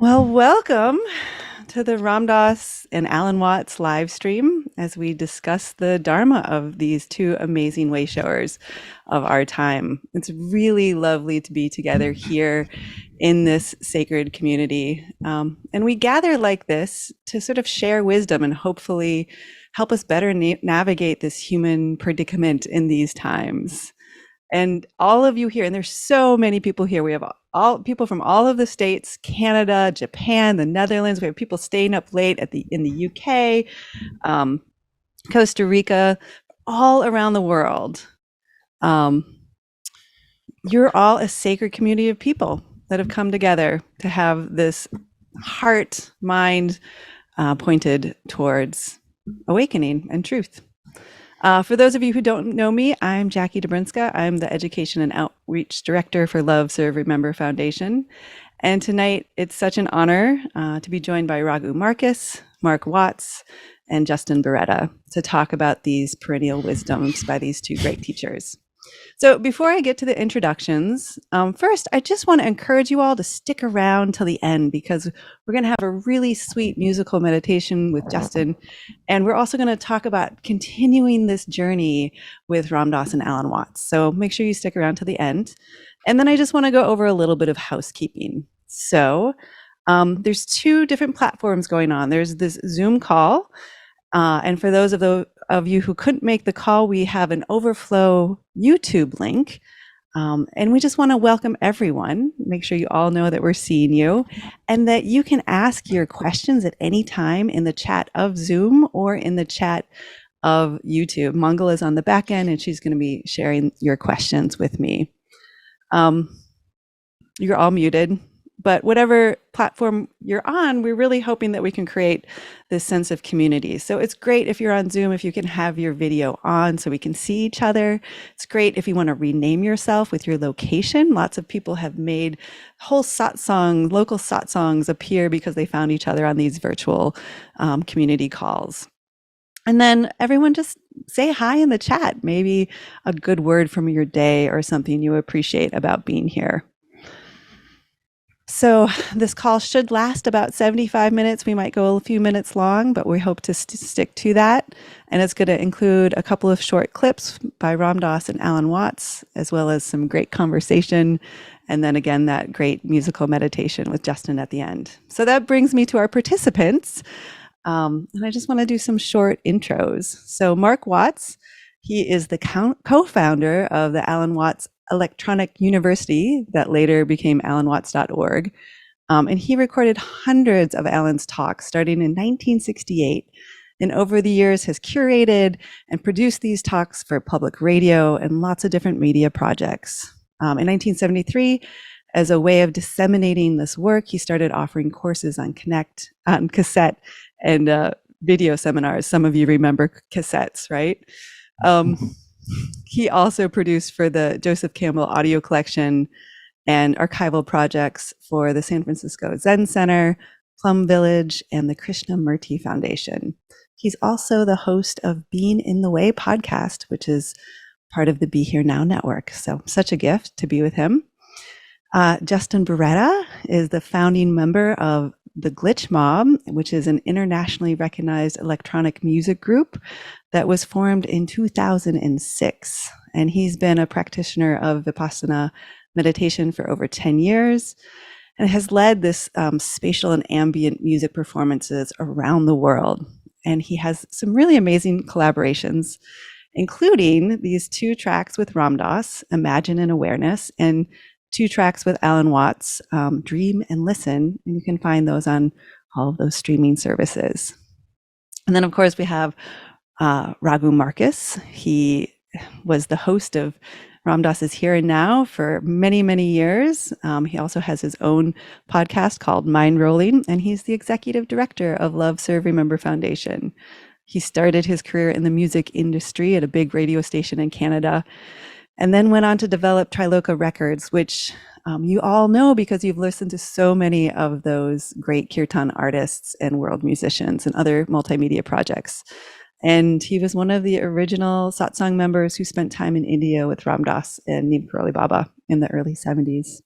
Well, welcome to the Ram Dass and Alan Watts live stream as we discuss the Dharma of these two amazing wayshowers of our time. It's really lovely to be together here in this sacred community. And we gather like this to sort of share wisdom and hopefully help us better navigate this human predicament in these times. And all of you here, and there's so many people here. We have all people from all of the states, Canada, Japan, the Netherlands. We have people staying up late in the UK, um, Costa Rica, all around the world. Um, you're all a sacred community of people that have come together to have this heart, mind pointed towards awakening and truth. For those of you who don't know me, I'm Jackie Dobrinska. I'm the Education and Outreach Director for Love, Serve, Remember Foundation. And tonight, it's such an honor to be joined by Raghu Marcus, Mark Watts, and Justin Beretta to talk about these perennial wisdoms by these two great teachers. So before I get to the introductions, first, I just want to encourage you all to stick around till the end because we're going to have a really sweet musical meditation with Justin. And we're also going to talk about continuing this journey with Ram Dass and Alan Watts. So make sure you stick around to the end. And then I just want to go over a little bit of housekeeping. So there's two different platforms going on. There's this Zoom call. And for those of you who couldn't make the call, we have an overflow YouTube link. And we just want to welcome everyone. Make sure you all know that we're seeing you and that you can ask your questions at any time in the chat of Zoom or in the chat of YouTube. Mangal is on the back end and she's going to be sharing your questions with me. You're all muted. But whatever platform you're on, we're really hoping that we can create this sense of community. So it's great if you're on Zoom, if you can have your video on so we can see each other. It's great if you want to rename yourself with your location. Lots of people have made whole satsang, local satsangs appear because they found each other on these virtual community calls. And then everyone just say hi in the chat, maybe a good word from your day or something you appreciate about being here. So this call should last about 75 minutes. We might go a few minutes long, but we hope to stick to that. And it's going to include a couple of short clips by Ram Dass and Alan Watts, as well as some great conversation. And then again, that great musical meditation with Justin at the end. So that brings me to our participants. And I just want to do some short intros. So Mark Watts, he is the co-founder of the Alan Watts Electronic University that later became alanwatts.org. And he recorded hundreds of Alan's talks starting in 1968. And over the years has curated and produced these talks for public radio and lots of different media projects. In 1973, as a way of disseminating this work, he started offering courses on cassette and video seminars. Some of you remember cassettes, right? He also produced for the Joseph Campbell audio collection and archival projects for the San Francisco Zen Center, Plum Village, and the Krishnamurti Foundation. He's also the host of Being in the Way podcast, which is part of the Be Here Now network. So such a gift to be with him. Justin Beretta is the founding member of the Glitch Mob, which is an internationally recognized electronic music group that was formed in 2006. And he's been a practitioner of Vipassana meditation for over 10 years and has led this spatial and ambient music performances around the world. And he has some really amazing collaborations, including these two tracks with Ram Dass, Imagine and Awareness, and two tracks with Alan Watts, Dream and Listen, and you can find those on all of those streaming services. And then, of course, we have Raghu Marcus. He was the host of Ram Dass's Here and Now for many, many years. He also has his own podcast called Mind Rolling, and he's the executive director of Love, Serve, Remember Foundation. He started his career in the music industry at a big radio station in Canada, and then went on to develop Triloka Records, which you all know because you've listened to so many of those great kirtan artists and world musicians and other multimedia projects. And he was one of the original satsang members who spent time in India with Ram Dass and Neem Karoli Baba in the early 70s.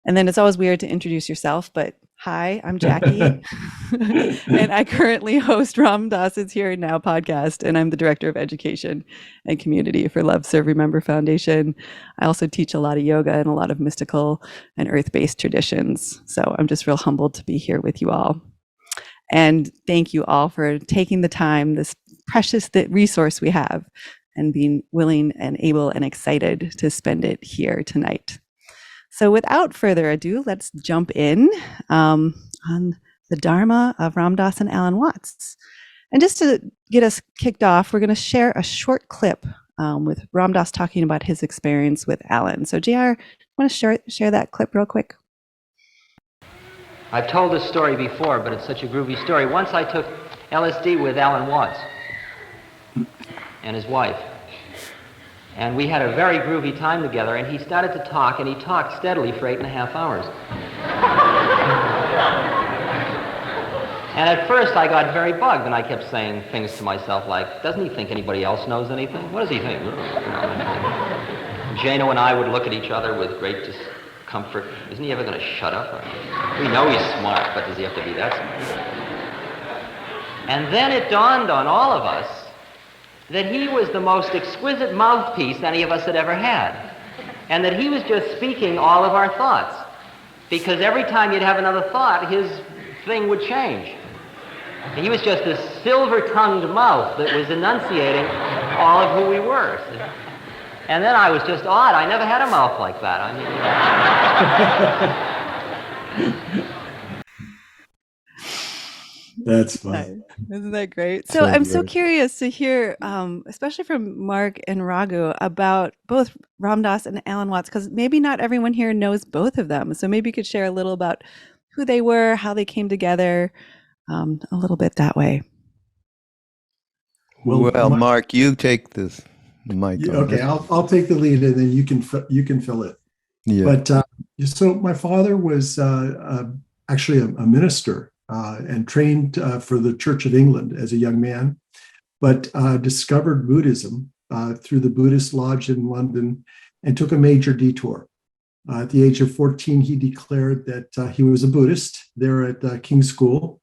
And then it's always weird to introduce yourself, but Hi, I'm Jackie, and I currently host Ram Dass's Here and Now podcast, and I'm the Director of Education and Community for Love, Serve, Remember Foundation. I also teach a lot of yoga and a lot of mystical and earth-based traditions. So I'm just real humbled to be here with you all. And thank you all for taking the time, this precious resource we have, and being willing and able and excited to spend it here tonight. So without further ado, let's jump in on the Dharma of Ram Dass and Alan Watts. And just to get us kicked off, we're going to share a short clip with Ram Dass talking about his experience with Alan. So JR, want to share that clip real quick? I've told this story before, but it's such a groovy story. Once I took LSD with Alan Watts and his wife. And we had a very groovy time together, and he started to talk, and he talked steadily for 8.5 hours. And at first I got very bugged, and I kept saying things to myself like, doesn't he think anybody else knows anything? What does he think? Jano and I would look at each other with great discomfort. Isn't he ever going to shut up? We know he's smart, but does he have to be that smart? And then it dawned on all of us that he was the most exquisite mouthpiece any of us had ever had, and that he was just speaking all of our thoughts, because every time you'd have another thought, his thing would change. He was just this silver-tongued mouth that was enunciating all of who we were. And then I was just awed. I never had a mouth like that. I mean, That's fun. Isn't that great? So I'm so curious to hear, especially from Mark and Raghu, about both Ram Dass and Alan Watts, because maybe not everyone here knows both of them. So maybe you could share a little about who they were, how they came together, a little bit that way. Well, Mark, you take this mic. Okay, I'll take the lead, and then you can fill it. Yeah. But so my father was actually a minister. And trained for the Church of England as a young man, but discovered Buddhism through the Buddhist Lodge in London and took a major detour. At the age of 14, he declared that he was a Buddhist there at King's School,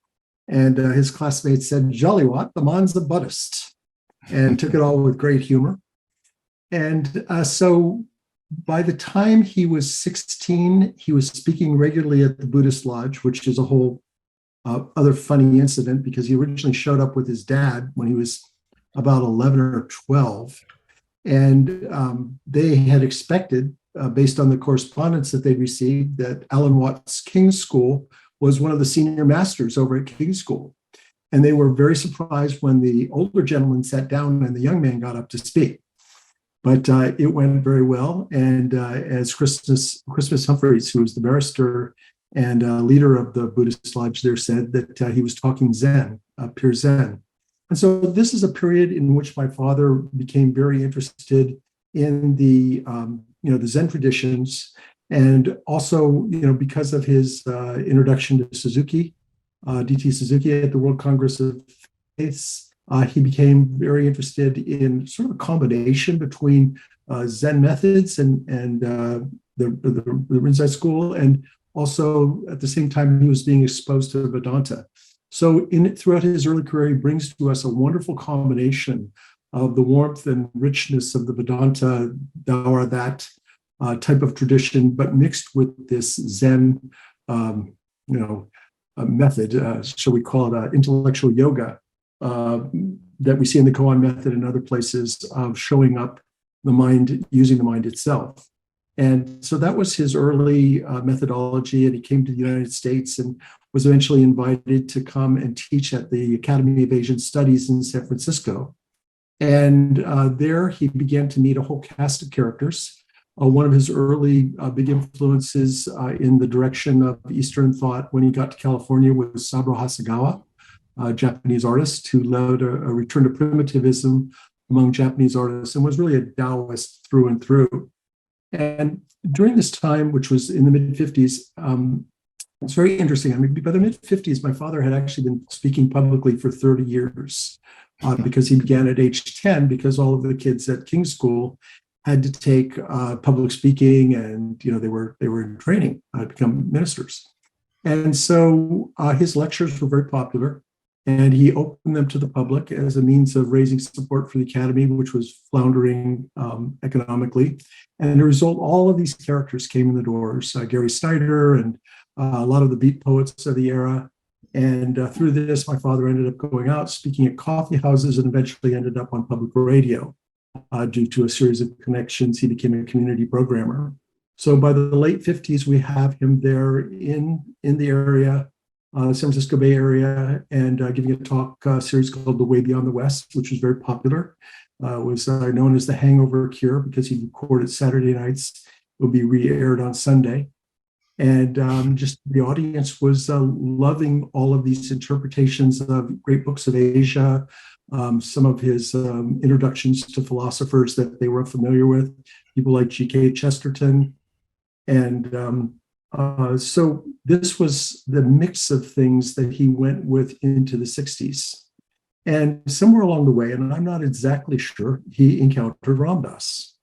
and his classmates said, "Jolly what, the man's a Buddhist," and took it all with great humor. And so by the time he was 16, he was speaking regularly at the Buddhist Lodge, which is a whole other funny incident, because he originally showed up with his dad when he was about 11 or 12. And they had expected, based on the correspondence that they received, that Alan Watts King's School was one of the senior masters over at King's School. And they were very surprised when the older gentleman sat down and the young man got up to speak. But it went very well. And as Christmas Humphreys, who was the barrister and leader of the Buddhist Lodge there, said that he was talking Zen, pure Zen. And so this is a period in which my father became very interested in the Zen traditions, and also, because of his introduction to Suzuki, D.T. Suzuki at the World Congress of Faiths, he became very interested in sort of a combination between Zen methods and the Rinzai school, and also, at the same time, he was being exposed to Vedanta. So throughout his early career, he brings to us a wonderful combination of the warmth and richness of the Vedanta, Daura, that type of tradition, but mixed with this Zen, method, shall we call it intellectual yoga, that we see in the Koan method and other places of showing up the mind, using the mind itself. And so that was his early methodology, and he came to the United States and was eventually invited to come and teach at the Academy of Asian Studies in San Francisco. And there he began to meet a whole cast of characters. One of his early big influences in the direction of Eastern thought when he got to California was Saburo Hasegawa, a Japanese artist who led a return to primitivism among Japanese artists and was really a Taoist through and through. And during this time, which was in the mid-50s, it's very interesting. I mean, by the mid-50s, my father had actually been speaking publicly for 30 years because he began at age 10, because all of the kids at King's School had to take public speaking, and they were in training to become ministers. And so his lectures were very popular, and he opened them to the public as a means of raising support for the academy, which was floundering economically. And as a result, all of these characters came in the doors, Gary Snyder and a lot of the beat poets of the era. And through this, my father ended up going out, speaking at coffee houses, and eventually ended up on public radio. Due to a series of connections, he became a community programmer. So by the late 50s, we have him there in the area, San Francisco Bay Area, and giving a talk series called The Way Beyond the West, which was very popular. Was known as the Hangover Cure because he recorded Saturday nights, will be re-aired on Sunday. And just the audience was loving all of these interpretations of great books of Asia, some of his introductions to philosophers that they were familiar with, people like G.K. Chesterton. And so this was the mix of things that he went with into the 60s. And somewhere along the way, and I'm not exactly sure, he encountered Ram Dass.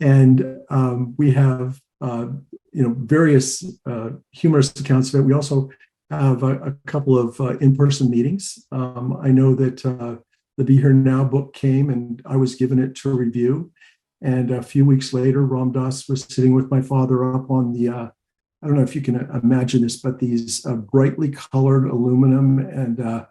And we have various humorous accounts of it. We also have a couple of in-person meetings. I know that the Be Here Now book came, and I was given it to review. And a few weeks later, Ram Dass was sitting with my father up on the, I don't know if you can imagine this, but these brightly colored aluminum and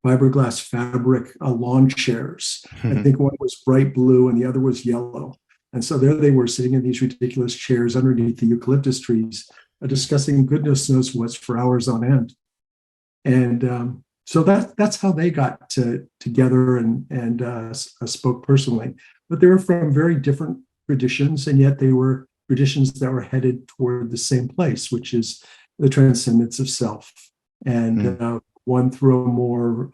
fiberglass fabric lawn chairs. I think one was bright blue and the other was yellow. And so there they were sitting in these ridiculous chairs underneath the eucalyptus trees, discussing goodness knows what's for hours on end. And so that's how they got together and spoke personally. But they were from very different traditions, and yet they were traditions that were headed toward the same place, which is the transcendence of self. And one through a more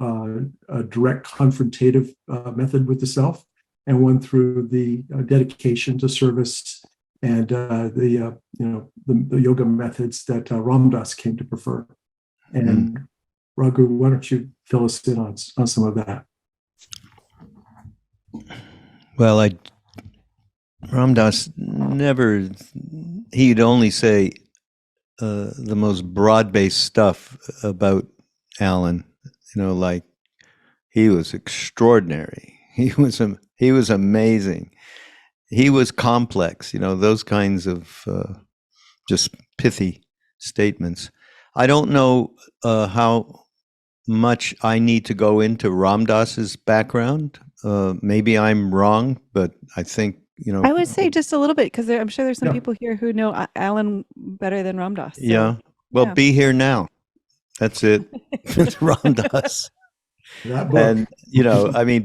direct confrontative method with the self, and one through the dedication to service and the yoga methods that Ram Dass came to prefer. And Raghu, why don't you fill us in on some of that? Well, Ram Dass he'd only say the most broad-based stuff about Alan, like he was extraordinary. He was amazing. He was complex, those kinds of just pithy statements. I don't know how much I need to go into Ram Dass's background. Maybe I'm wrong, but I think, I would say just a little bit, because I'm sure there's some people here who know Alan better than Ram Dass. So, yeah. Well, Be Here Now. That's it. It's Ram Dass. And,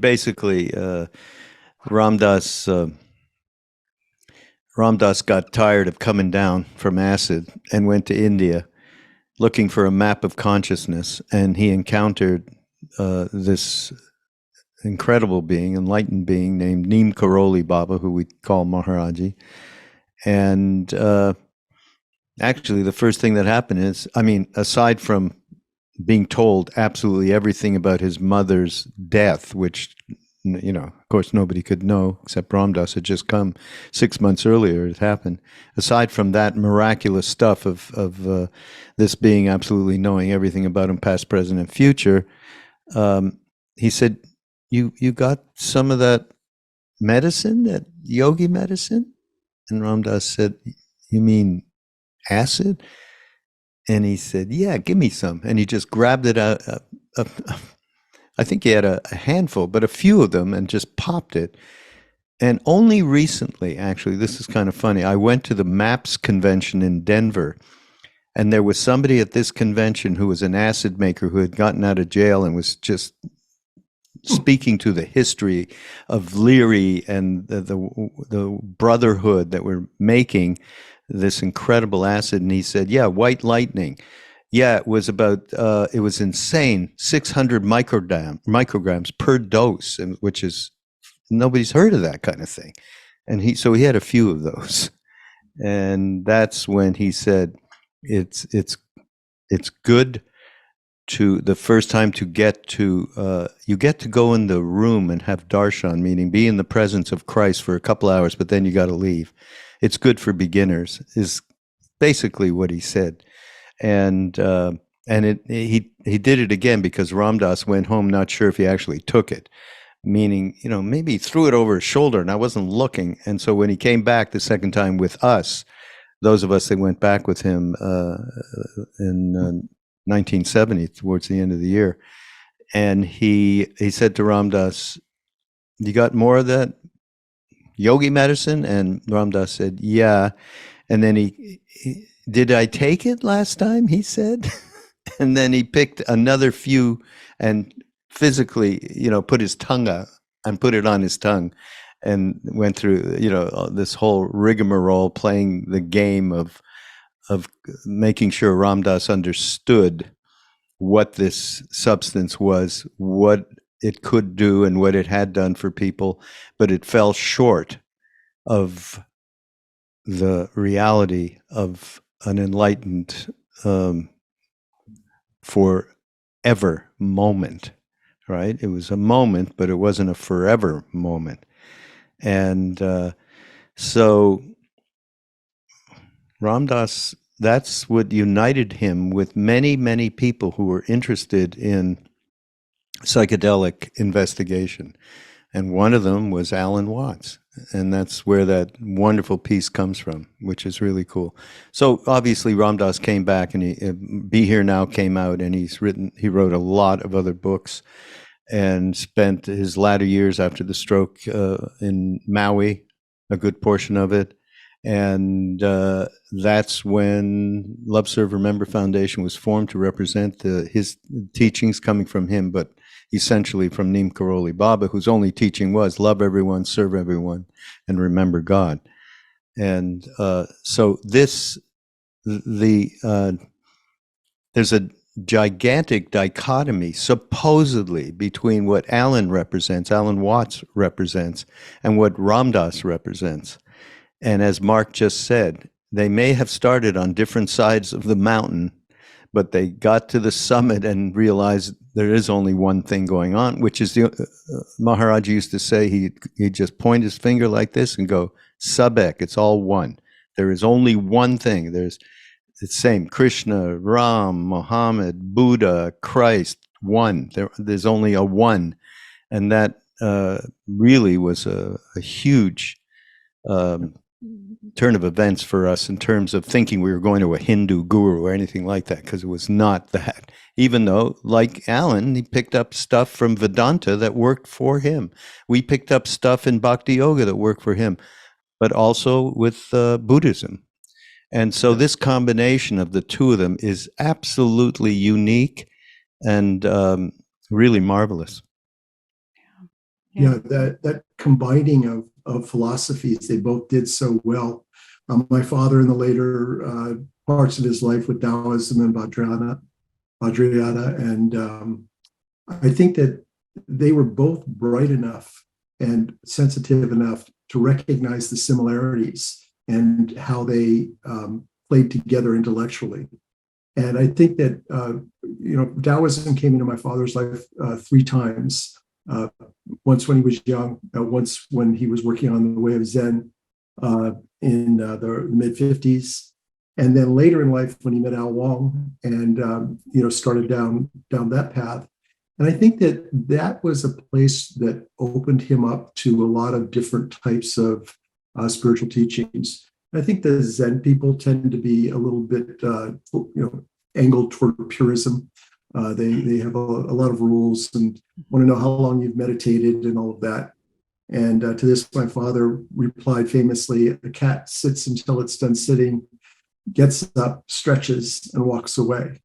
basically, Ram Dass got tired of coming down from acid and went to India looking for a map of consciousness, and he encountered this incredible being, enlightened being named Neem Karoli Baba, who we call Maharaji. And actually, the first thing that happened is, aside from being told absolutely everything about his mother's death, which, of course, nobody could know except Ram Dass had just come 6 months earlier. It happened. Aside from that miraculous stuff of this being absolutely knowing everything about him, past, present, and future, he said, "You got some of that medicine, that yogi medicine?" And Ram Dass said, "You mean acid?" And he said, "Yeah, give me some." And he just grabbed it out. I think he had a handful, but a few of them, and just popped it. And only recently, actually, this is kind of funny, I went to the MAPS convention in Denver, and there was somebody at this convention who was an acid maker who had gotten out of jail and was just speaking to the history of Leary and the brotherhood that were making this incredible acid. And he said, "Yeah, white lightning. Yeah, it was about, it was insane, 600 micrograms per dose, and which is, nobody's heard of that kind of thing." And so he had a few of those. And that's when he said, it's good to, the first time to get to, you get to go in the room and have darshan, meaning be in the presence of Christ for a couple hours, but then you got to leave. It's good for beginners, is basically what he said. And he did it again because Ram Dass went home not sure if he actually took it, meaning, maybe he threw it over his shoulder and I wasn't looking. And so when he came back the second time with us, those of us that went back with him in 1970, towards the end of the year, and he said to Ram Dass, "You got more of that yogi medicine?" And Ram Dass said, "Yeah." And then he did I take it last time? He said. And then he picked another few and physically, put his tongue out and put it on his tongue and went through, this whole rigmarole, playing the game of making sure Ram Dass understood what this substance was, what it could do and what it had done for people, but it fell short of the reality of an enlightened forever moment, right? It was a moment, but it wasn't a forever moment. And so Ram Dass, that's what united him with many, many people who were interested in psychedelic investigation. And one of them was Alan Watts. And that's where that wonderful piece comes from, which is really cool. So obviously Ram Dass came back, and Be Here Now came out, and he wrote a lot of other books and spent his latter years after the stroke in Maui, a good portion of it. And that's when Love Serve Remember Foundation was formed to represent his teachings coming from him, but essentially from Neem Karoli Baba, whose only teaching was love everyone, serve everyone, and remember God. And so there's a gigantic dichotomy, supposedly, between what Alan Watts represents, and what Ram Dass represents. And as Mark just said, they may have started on different sides of the mountain, but they got to the summit and realized there is only one thing going on, which is Maharaj used to say, he'd just point his finger like this and go, Sabek, it's all one. There is only one thing. It's the same, Krishna, Ram, Muhammad, Buddha, Christ, one. There's only a one. And that really was a huge turn of events for us in terms of thinking we were going to a Hindu guru or anything like that, because it was not that. Even though, like Alan, he picked up stuff from Vedanta that worked for him. We picked up stuff in Bhakti Yoga that worked for him, but also with Buddhism. And so this combination of the two of them is absolutely unique and really marvelous. Yeah, that combining of philosophies, they both did so well. My father, in the later parts of his life with Taoism and Vajrayana, and I think that they were both bright enough and sensitive enough to recognize the similarities and how they played together intellectually. And I think that Taoism came into my father's life 3 times. Once when he was young, once when he was working on the way of Zen in the mid-50s, and then later in life when he met Al Wong and started down that path. And I think that was a place that opened him up to a lot of different types of spiritual teachings. I think the Zen people tend to be a little bit angled toward purism. They have a lot of rules and want to know how long you've meditated and all of that. And to this, my father replied famously, "A cat sits until it's done sitting, gets up, stretches, and walks away."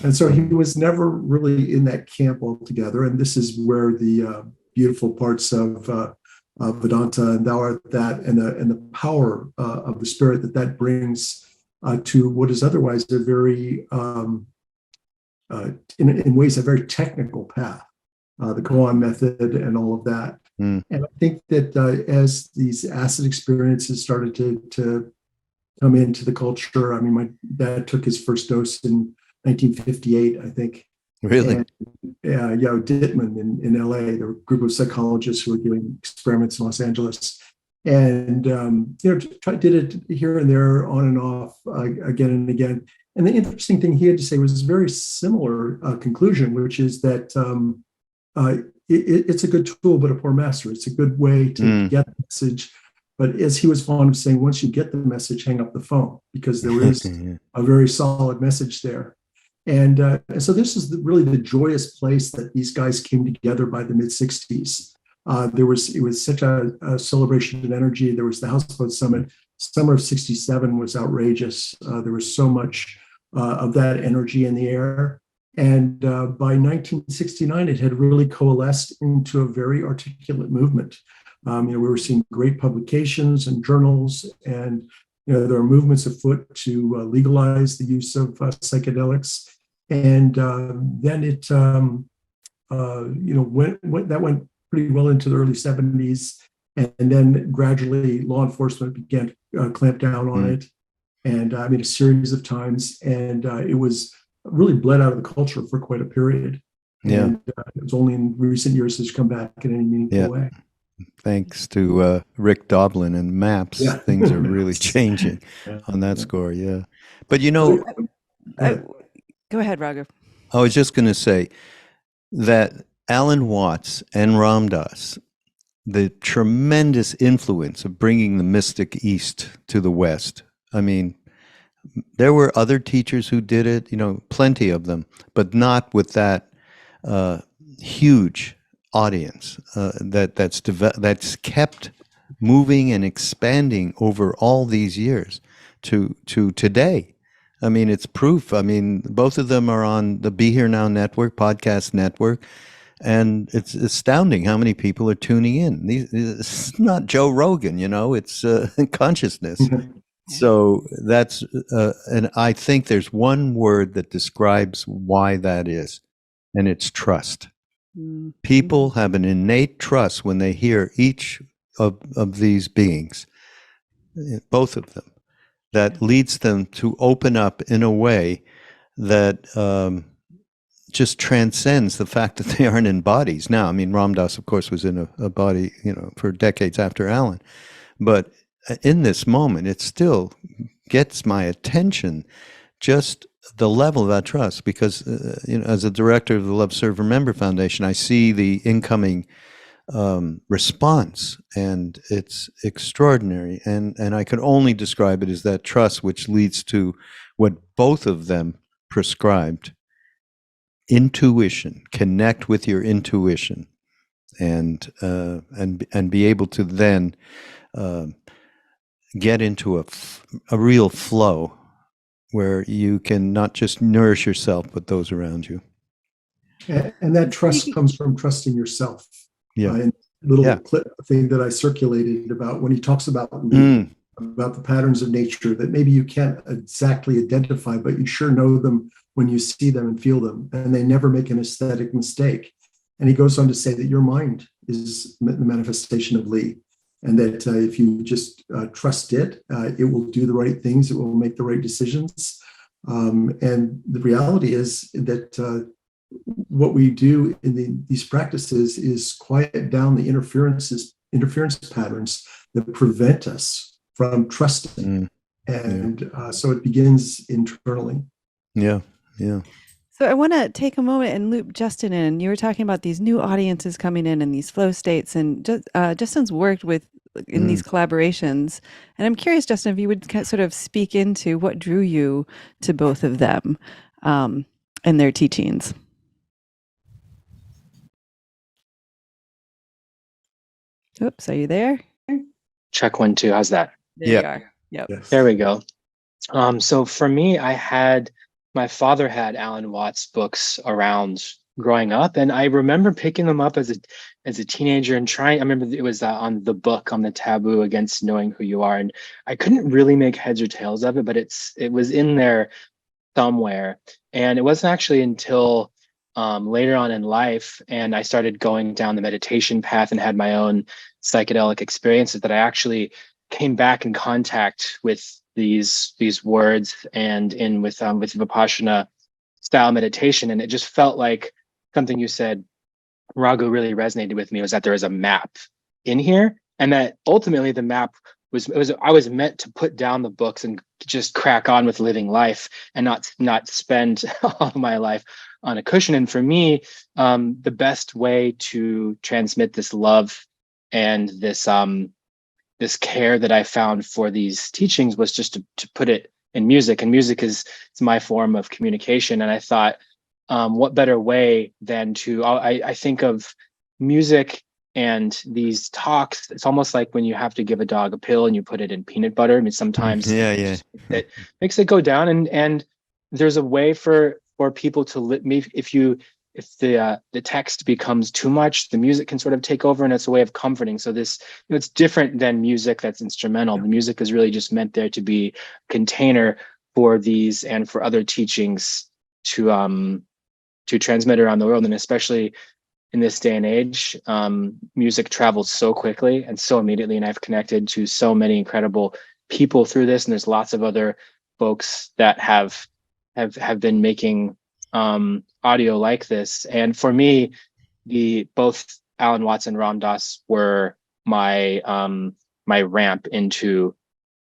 And so he was never really in that camp altogether. And this is where the beautiful parts of Vedanta and Thou Art That and the power of the spirit that brings to what is otherwise a very in ways a very technical path, the koan method and all of that. And I think that as these acid experiences started to come into the culture, I mean, my dad took his first dose in 1958, I think. Really? And, Dittman in LA, there were a group of psychologists who were doing experiments in Los Angeles. And, did it here and there, on and off, again and again. And the interesting thing he had to say was a very similar conclusion, which is that it's a good tool, but a poor master. It's a good way to get the message. But as he was fond of saying, once you get the message, hang up the phone, because there is a very solid message there. And so this is really the joyous place that these guys came together by the mid-60s. It was such a celebration of energy. There was the Houseboat Summit. Summer of 67 was outrageous. There was so much of that energy in the air. And by 1969, it had really coalesced into a very articulate movement. We were seeing great publications and journals, and there are movements afoot to legalize the use of psychedelics. And then it, went pretty well into the early 70s, and then gradually law enforcement began to clamp down on it, and a series of times, and it was really bled out of the culture for quite a period. And it was only in recent years has come back in any meaningful way. Thanks to Rick Doblin and MAPS, things are really changing on that score. Yeah, but go ahead, Raghu. I was just going to say that Alan Watts and Ram Dass, the tremendous influence of bringing the mystic East to the West. I mean, there were other teachers who did it, plenty of them, but not with that huge audience that's kept moving and expanding over all these years to today. I mean, it's proof. I mean, both of them are on the Be Here Now network, podcast network, and it's astounding how many people are tuning in. It's not Joe Rogan, it's consciousness. So that's, and I think there's one word that describes why that is, and it's trust. People have an innate trust when they hear each of these beings, both of them, that leads them to open up in a way that just transcends the fact that they aren't in bodies. Now, I mean, Ram Dass, of course, was in a body, for decades after Alan. But in this moment, it still gets my attention, just the level of that trust, because, as a director of the Love, Serve, Remember Foundation, I see the incoming response, and it's extraordinary. And I could only describe it as that trust which leads to what both of them prescribed: intuition. Connect with your intuition, and be able to then get into a real flow where you can not just nourish yourself, but those around you. And that trust comes from trusting yourself. Yeah. And little clip thing that I circulated about when he talks about about the patterns of nature that maybe you can't exactly identify, but you sure know them when you see them and feel them, and they never make an aesthetic mistake. And he goes on to say that your mind is the manifestation of Li, and that if you just trust it, it will do the right things, it will make the right decisions. And the reality is that what we do in these practices is quiet down the interference patterns that prevent us from trusting. And so it begins internally. Yeah. So I want to take a moment and loop Justin in. You were talking about these new audiences coming in and these flow states, and Justin's worked in these collaborations. And I'm curious, Justin, if you would sort of speak into what drew you to both of them and their teachings. Oops, are you there? Check 1, 2. How's that? There you are. Yep. Yes. There we go. So for me, my father had Alan Watts books around growing up, and I remember picking them up as a teenager and trying. I remember it was on the book on the taboo against knowing who you are, and I couldn't really make heads or tails of it, but it was in there somewhere. And it wasn't actually until later on in life, and I started going down the meditation path and had my own psychedelic experiences, that I actually came back in contact with these words and with Vipassana style meditation. And it just felt like something you said, Raghu, really resonated with me, was that there is a map in here, and that ultimately the map I was meant to put down the books and just crack on with living life and not spend all of my life on a cushion. And for me, the best way to transmit this love and this care that I found for these teachings was just to put it in music. And music is my form of communication. And I thought, what better way than I think of music and these talks. It's almost like when you have to give a dog a pill and you put it in peanut butter. I mean, sometimes Yeah. it makes it go down, and there's a way for people to if the text becomes too much, the music can sort of take over, and it's a way of comforting. So this, it's different than music that's instrumental. The music is really just meant there to be a container for these and for other teachings to transmit around the world, and especially in this day and age, music travels so quickly and so immediately, and I've connected to so many incredible people through this. And there's lots of other folks that have been making audio like this. And for me, both Alan Watts and Ram Dass were my ramp into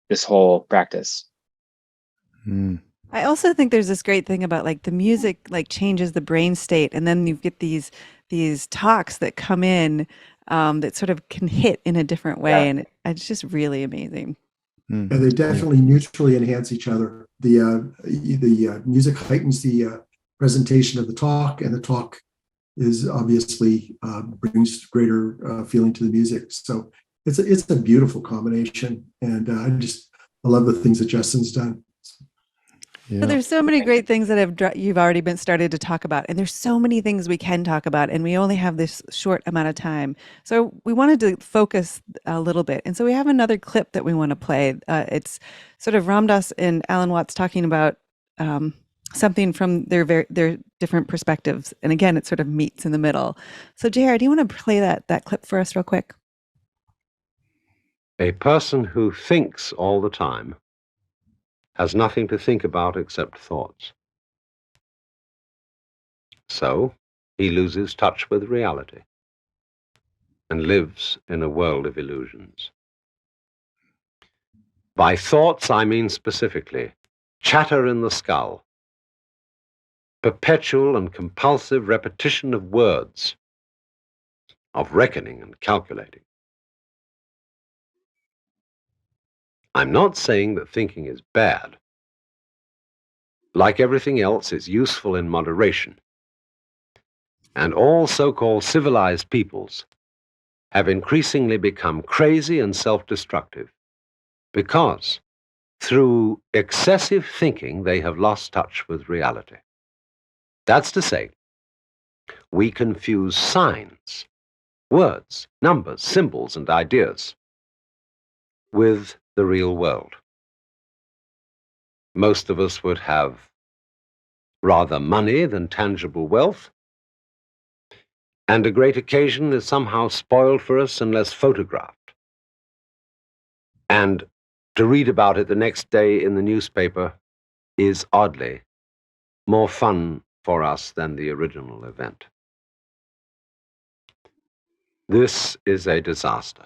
this whole practice. I also think there's this great thing about like the music like changes the brain state, and then you get these talks that come in that sort of can hit in a different way, and it's just really amazing. And they definitely mutually enhance each other. The music heightens the presentation of the talk, and the talk is obviously brings greater feeling to the music. So it's a beautiful combination, and I love the things that Justin's done. Yeah. So there's so many great things that you've already been started to talk about, and there's so many things we can talk about, and we only have this short amount of time. So we wanted to focus a little bit, and so we have another clip that we want to play. It's sort of Ram Dass and Alan Watts talking about something from their different perspectives, and again, it sort of meets in the middle. So JR, do you want to play that clip for us real quick? A person who thinks all the time has nothing to think about except thoughts. So he loses touch with reality and lives in a world of illusions. By thoughts, I mean specifically chatter in the skull, perpetual and compulsive repetition of words, of reckoning and calculating. I'm not saying that thinking is bad. Like everything else, it's useful in moderation. And all so-called civilized peoples have increasingly become crazy and self-destructive because through excessive thinking they have lost touch with reality. That's to say, we confuse signs, words, numbers, symbols, and ideas with the real world. Most of us would have rather money than tangible wealth, and a great occasion is somehow spoiled for us unless photographed. And to read about it the next day in the newspaper is oddly more fun for us than the original event. This is a disaster.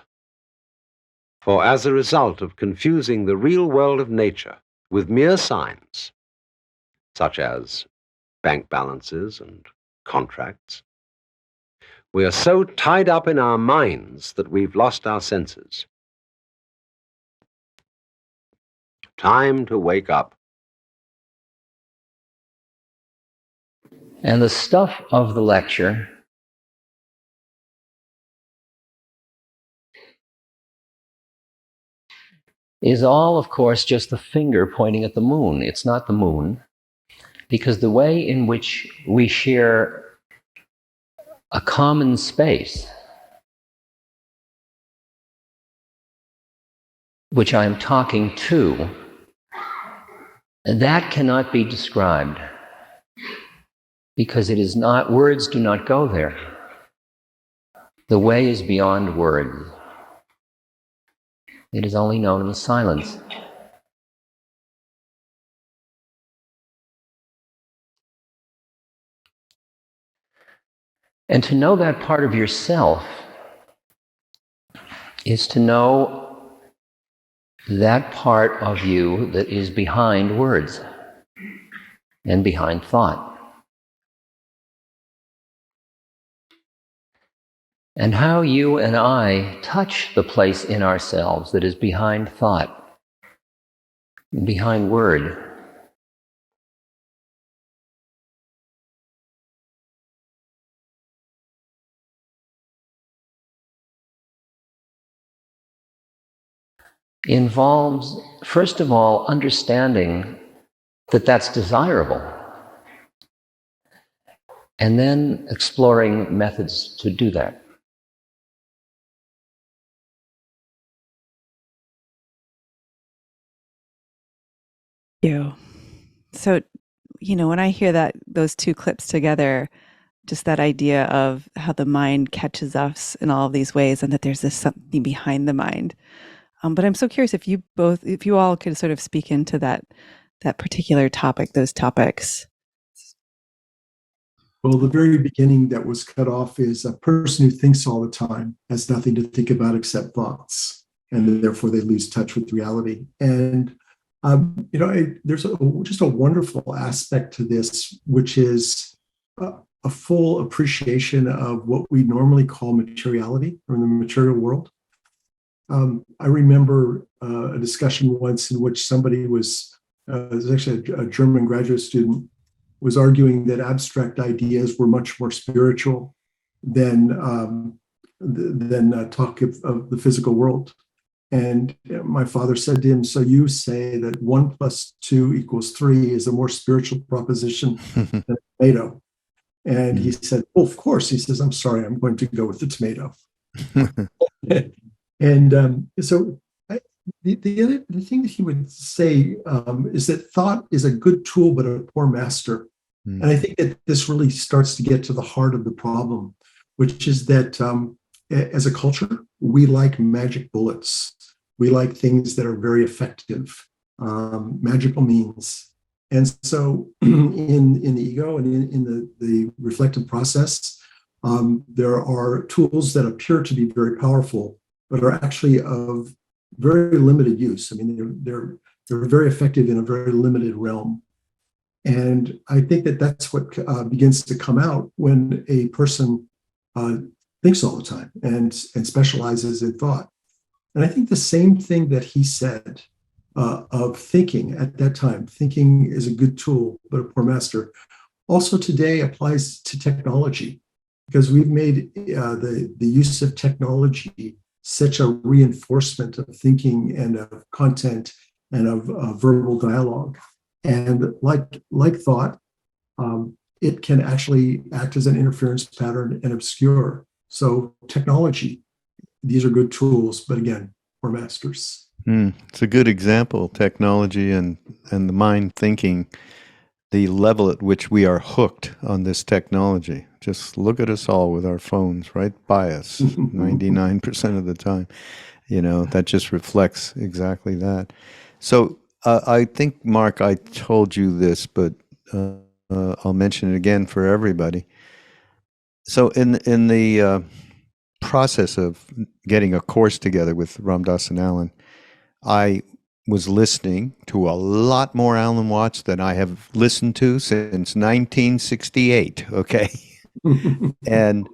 For as a result of confusing the real world of nature with mere signs, such as bank balances and contracts, we are so tied up in our minds that we've lost our senses. Time to wake up. And the stuff of the lecture is all, of course, just the finger pointing at the moon. It's not the moon, because the way in which we share a common space, which I'm talking to, that cannot be described, because it is not, words do not go there. The way is beyond words. It is only known in the silence. And to know that part of yourself is to know that part of you that is behind words and behind thought. And how you and I touch the place in ourselves that is behind thought, behind word. Involves, first of all, understanding that that's desirable, and then exploring methods to do that. You. So, when I hear those two clips together, just that idea of how the mind catches us in all of these ways and that there's this something behind the mind. But I'm so curious if you all could sort of speak into that particular topic, those topics. Well, the very beginning that was cut off is a person who thinks all the time has nothing to think about except thoughts, and therefore they lose touch with reality. And there's just a wonderful aspect to this, which is a full appreciation of what we normally call materiality or in the material world. I remember a discussion once in which somebody was actually a German graduate student, was arguing that abstract ideas were much more spiritual than talk of the physical world. And my father said to him, "So you say that 1 + 2 = 3 is a more spiritual proposition than a tomato?" And he said, "Well, of course." He says, "I'm sorry, I'm going to go with the tomato." And the thing that he would say is that thought is a good tool, but a poor master. And I think that this really starts to get to the heart of the problem, which is that as a culture, we like magic bullets. We like things that are very effective, magical means. And so in the ego and in the reflective process, there are tools that appear to be very powerful, but are actually of very limited use. I mean, they're very effective in a very limited realm. And I think that that's what begins to come out when a person thinks all the time and specializes in thought. And I think the same thing that he said of thinking at that time, thinking is a good tool, but a poor master, also today applies to technology, because we've made the use of technology such a reinforcement of thinking and of content and of verbal dialogue. And like thought, it can actually act as an interference pattern and obscure. So technology, these are good tools, but again, we're masters. It's a good example, technology and the mind thinking, the level at which we are hooked on this technology. Just look at us all with our phones right by us 99% of the time. That just reflects exactly that. So I think, Mark, I told you this, but I'll mention it again for everybody. So in the process of getting a course together with Ram Dass and Alan, I was listening to a lot more Alan Watts than I have listened to since 1968, okay? And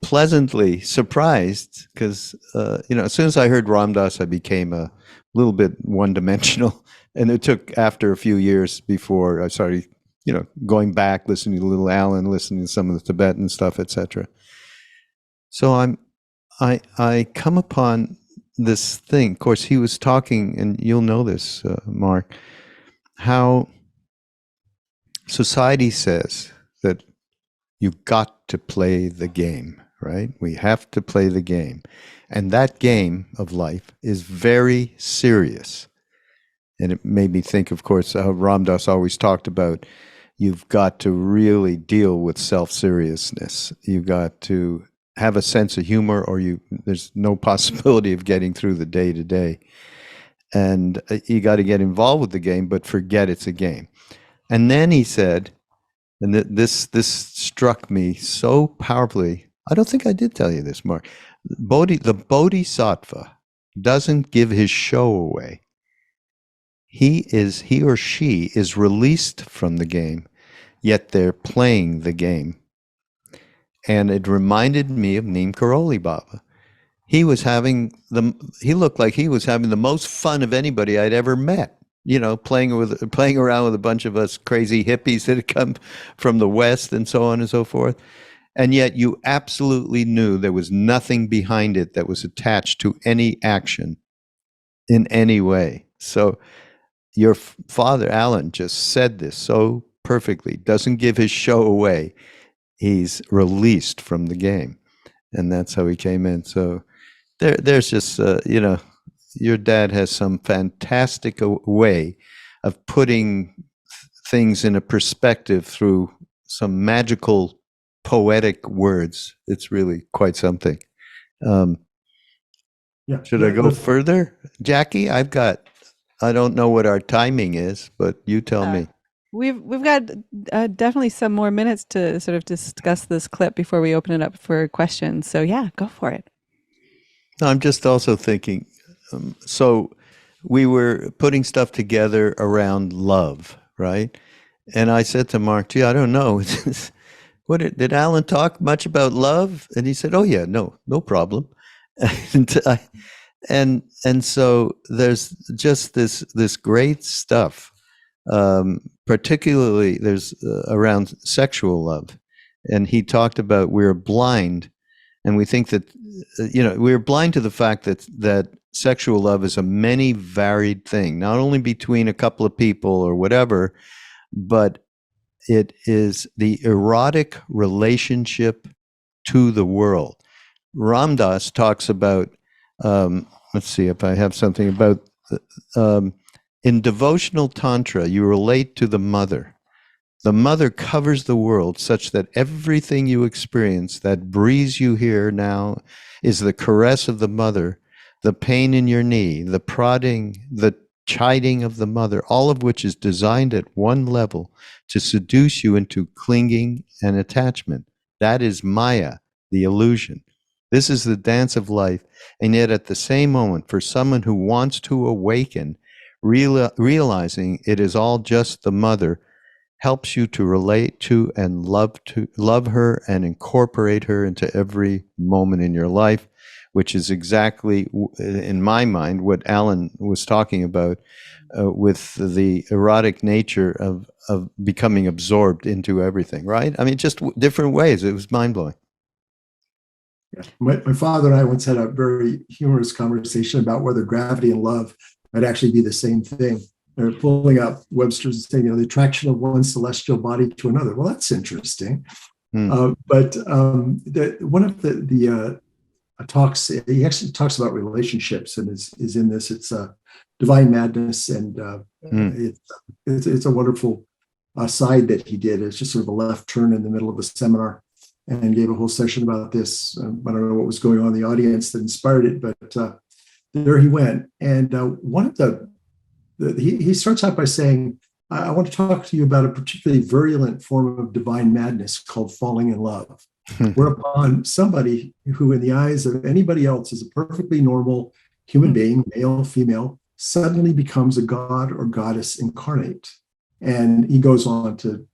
pleasantly surprised, because, as soon as I heard Ram Dass, I became a little bit one-dimensional. And it took after a few years before I started, going back, listening to Little Alan, listening to some of the Tibetan stuff, etc. So I come upon this thing. Of course, he was talking, and you'll know this, Mark, how society says that you've got to play the game, right? We have to play the game. And that game of life is very serious. And it made me think, of course, how Ram Dass always talked about, you've got to really deal with self-seriousness. You've got to have a sense of humor, or there's no possibility of getting through the day to day. And you got to get involved with the game, but forget it's a game. And then he said, and this struck me so powerfully. I don't think I did tell you this, Mark. The Bodhisattva doesn't give his show away. He or she is released from the game, yet they're playing the game. And it reminded me of Neem Karoli Baba. He looked like he was having the most fun of anybody I'd ever met. You know, playing around with a bunch of us crazy hippies that had come from the West and so on and so forth. And yet you absolutely knew there was nothing behind it that was attached to any action in any way. So your father, Alan, just said this so perfectly. Doesn't give his show away. He's released from the game. And that's how he came in. So there's just, your dad has some fantastic way of putting things in a perspective through some magical poetic words. It's really quite something. Should I go further, Jackie? I don't know what our timing is, but you tell me. We've got definitely some more minutes to sort of discuss this clip before we open it up for questions. So yeah, go for it. No, I'm just also thinking, so we were putting stuff together around love, right? And I said to Mark, gee, I don't know. Did Alan talk much about love? And he said, oh yeah, no problem. And so there's just this great stuff, particularly there's around sexual love. And he talked about we're blind, and we think that, we're blind to the fact that sexual love is a many varied thing, not only between a couple of people or whatever, but it is the erotic relationship to the world. Ram Dass talks about, let's see if I have something about, in devotional tantra, you relate to the mother. The mother covers the world such that everything you experience that breeze you hear now is the caress of the mother, the pain in your knee, the prodding, the chiding of the mother, all of which is designed at one level to seduce you into clinging and attachment. That is Maya, the illusion. This is the dance of life. And yet at the same moment, for someone who wants to awaken, realizing it is all just the mother, helps you to relate to and love her and incorporate her into every moment in your life, which is exactly, in my mind, what Alan was talking about with the erotic nature of becoming absorbed into everything, right? I mean, just different ways. It was mind-blowing. Yeah. My father and I once had a very humorous conversation about whether gravity and love might actually be the same thing. They're pulling up Webster's and saying, the attraction of one celestial body to another. Well, that's interesting. But one of the talks, he actually talks about relationships and is in this. It's Divine Madness, and it's a wonderful side that he did. It's just sort of a left turn in the middle of a seminar, and gave a whole session about this. I don't know what was going on in the audience that inspired it, but there he went. And one of he starts out by saying, I want to talk to you about a particularly virulent form of divine madness called falling in love, whereupon somebody who in the eyes of anybody else is a perfectly normal human being, male, female, suddenly becomes a god or goddess incarnate. And he goes on to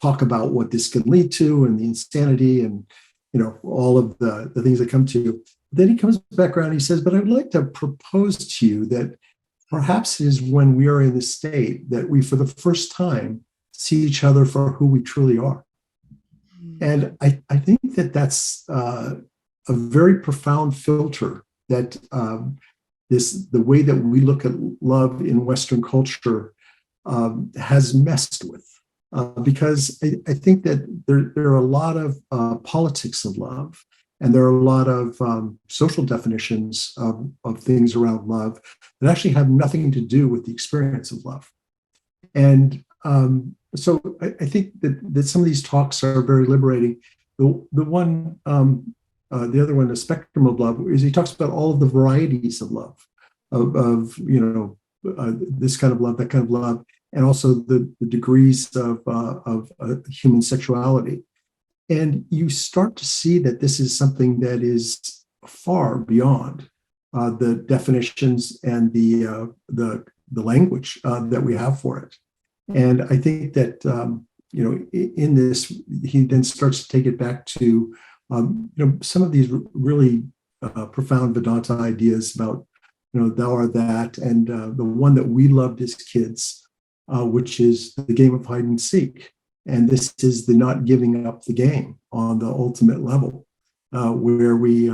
talk about what this can lead to and the insanity and, all of the things that come to. Then he comes back around and he says, but I'd like to propose to you that perhaps it is when we are in this state that we, for the first time, see each other for who we truly are. And I think that that's a very profound filter that the way that we look at love in Western culture has messed with. Because I think that there are a lot of politics of love, and there are a lot of social definitions of things around love that actually have nothing to do with the experience of love. And so I think that some of these talks are very liberating. The other one, the spectrum of love, is he talks about all of the varieties of love, of this kind of love, that kind of love, and also the degrees of human sexuality. And you start to see that this is something that is far beyond the definitions and the language that we have for it. And I think that in this, he then starts to take it back to some of these really profound Vedanta ideas about thou art that, and the one that we loved as kids, which is the game of hide and seek. And this is the not giving up the game on the ultimate level, where we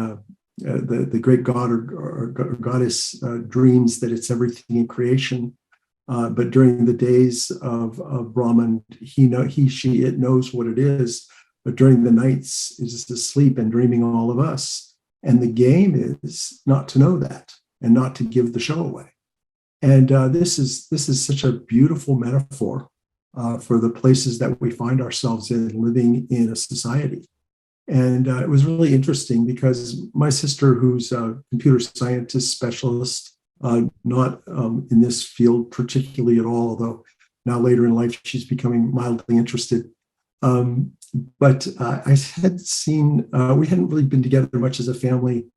the great god or goddess dreams that it's everything in creation. But during the days of Brahman, it knows what it is. But during the nights, is just asleep and dreaming all of us. And the game is not to know that and not to give the show away. And this is such a beautiful metaphor for the places that we find ourselves in, living in a society. And it was really interesting because my sister, who's a computer scientist specialist, not in this field particularly at all, although now later in life she's becoming mildly interested. But I had seen, we hadn't really been together much as a family.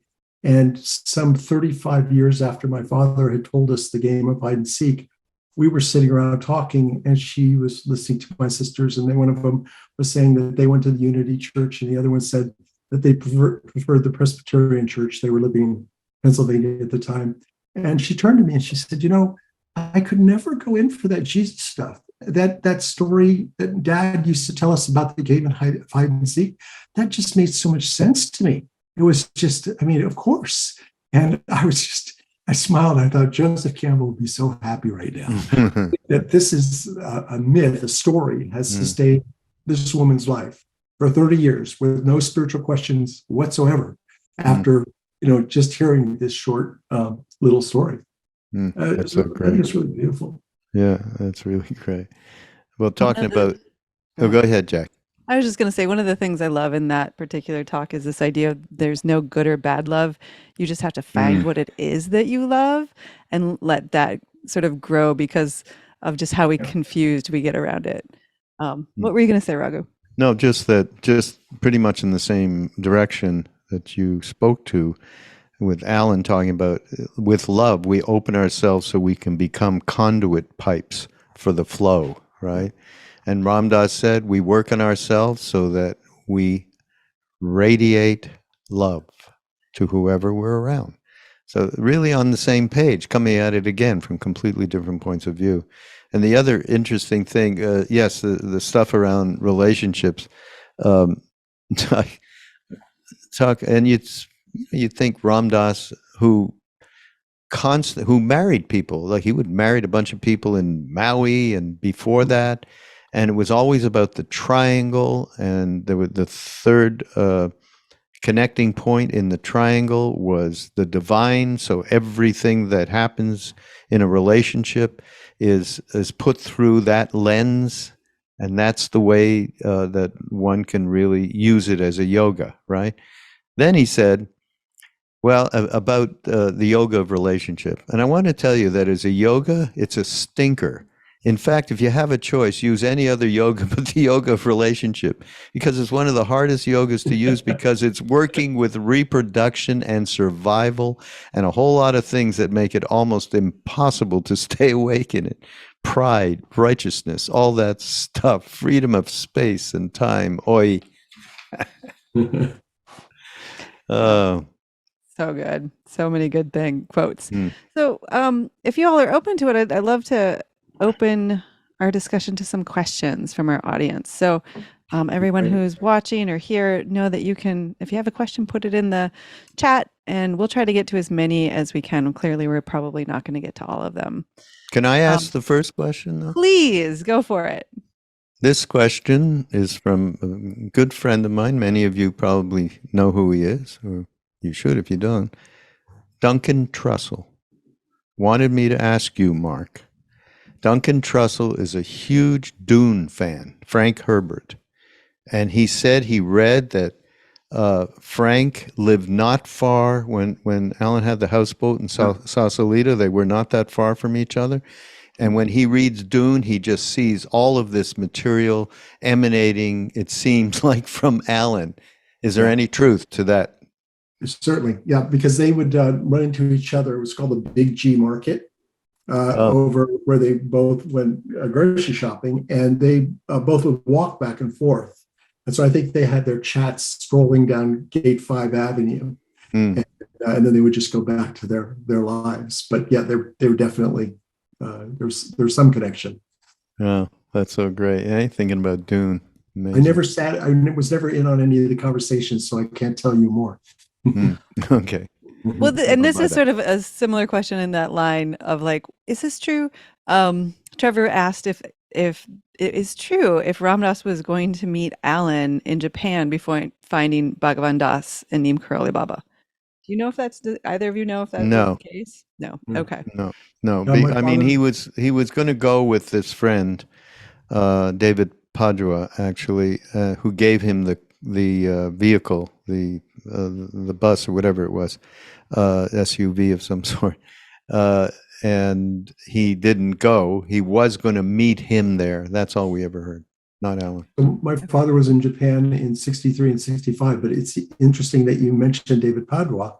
And some 35 years after my father had told us the game of hide and seek, we were sitting around talking, and she was listening to my sisters, and then one of them was saying that they went to the Unity Church, and the other one said that they preferred the Presbyterian Church. They were living in Pennsylvania at the time. And she turned to me and she said, I could never go in for that Jesus stuff. That story that Dad used to tell us about the game of hide and seek, that just made so much sense to me. It was just, of course. And I smiled. I thought Joseph Campbell would be so happy right now that this is a myth, a story, has sustained this woman's life for 30 years with no spiritual questions whatsoever after, just hearing this short little story. That's so great. It's really beautiful. Yeah, that's really great. Well, talking about, go ahead, Jack. I was just going to say, one of the things I love in that particular talk is this idea of there's no good or bad love. You just have to find what it is that you love and let that sort of grow because of just how confused we get around it. What were you going to say, Raghu? No, just pretty much in the same direction that you spoke to with Alan, talking about with love, we open ourselves so we can become conduit pipes for the flow, right? And Ram Dass said, we work on ourselves so that we radiate love to whoever we're around. So really on the same page, coming at it again from completely different points of view. And the other interesting thing, yes, the stuff around relationships, talk, and you think Ram Dass, who married people, like he would married a bunch of people in Maui and before that, and it was always about the triangle, and there was the third connecting point in the triangle was the divine. So everything that happens in a relationship is put through that lens, and that's the way that one can really use it as a yoga, right? Then he said, well, about the yoga of relationship. And I want to tell you that as a yoga, it's a stinker. In fact, if you have a choice, use any other yoga but the yoga of relationship, because it's one of the hardest yogas to use because it's working with reproduction and survival and a whole lot of things that make it almost impossible to stay awake in it. Pride, righteousness, all that stuff, freedom of space and time. Oi. So good. So many good quotes. So if you all are open to it, I'd love to open our discussion to some questions from our audience. So everyone who's watching or here, know that you can, if you have a question, put it in the chat and we'll try to get to as many as we can. Clearly, we're probably not going to get to all of them. Can I ask the first question, though? Please, go for it. This question is from a good friend of mine. Many of you probably know who he is, or you should if you don't. Duncan Trussell wanted me to ask you, Mark. Duncan Trussell is a huge Dune fan, Frank Herbert. And he said he read that Frank lived not far when Alan had the houseboat in Sausalito. They were not that far from each other. And when he reads Dune, he just sees all of this material emanating, it seems like, from Alan. Is there any truth to that Certainly, yeah, because they would run into each other. It was called the Big G Market over where they both went grocery shopping, and they both would walk back and forth. And so I think they had their chats strolling down Gate 5 Avenue, and then they would just go back to their lives. But yeah, they were definitely there's some connection. Oh, that's so great. I ain't thinking about Dune. Amazing. I was never in on any of the conversations, so I can't tell you more. Okay. Well, and this is sort of a similar question in that line of like, is this true? Trevor asked if it is true if Ram Dass was going to meet Alan in Japan before finding Bhagavan Das and Neem Karoli Baba. Do you know if that's either of you know if that's the case? No. Okay. No. I mean, he was going to go with this friend, David Padua, actually, who gave him the vehicle, the bus or whatever it was, SUV of some sort, and he didn't go. He was going to meet him there. That's all we ever heard. Not Alan. My father was in Japan in 63 and 65, but it's interesting that you mentioned David Padua,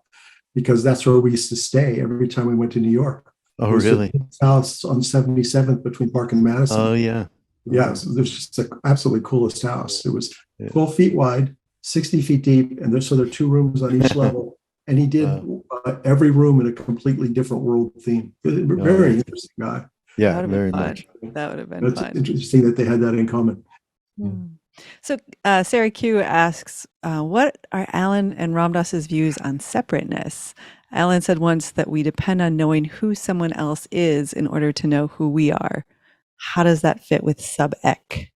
because that's where we used to stay every time we went to New York. Oh, really? His house on 77th between Park and Madison. Oh, yeah. Yeah, so there's just the absolutely coolest house. It was 12 feet wide, 60 feet deep, and so there are 2 rooms on each level. And he did every room in a completely different world theme. Very interesting guy. Yeah, very much. That would have been fun. It's interesting that they had that in common. So Sarah Q asks, what are Alan and Ram Dass's views on separateness? Alan said once that we depend on knowing who someone else is in order to know who we are. How does that fit with sub-ek?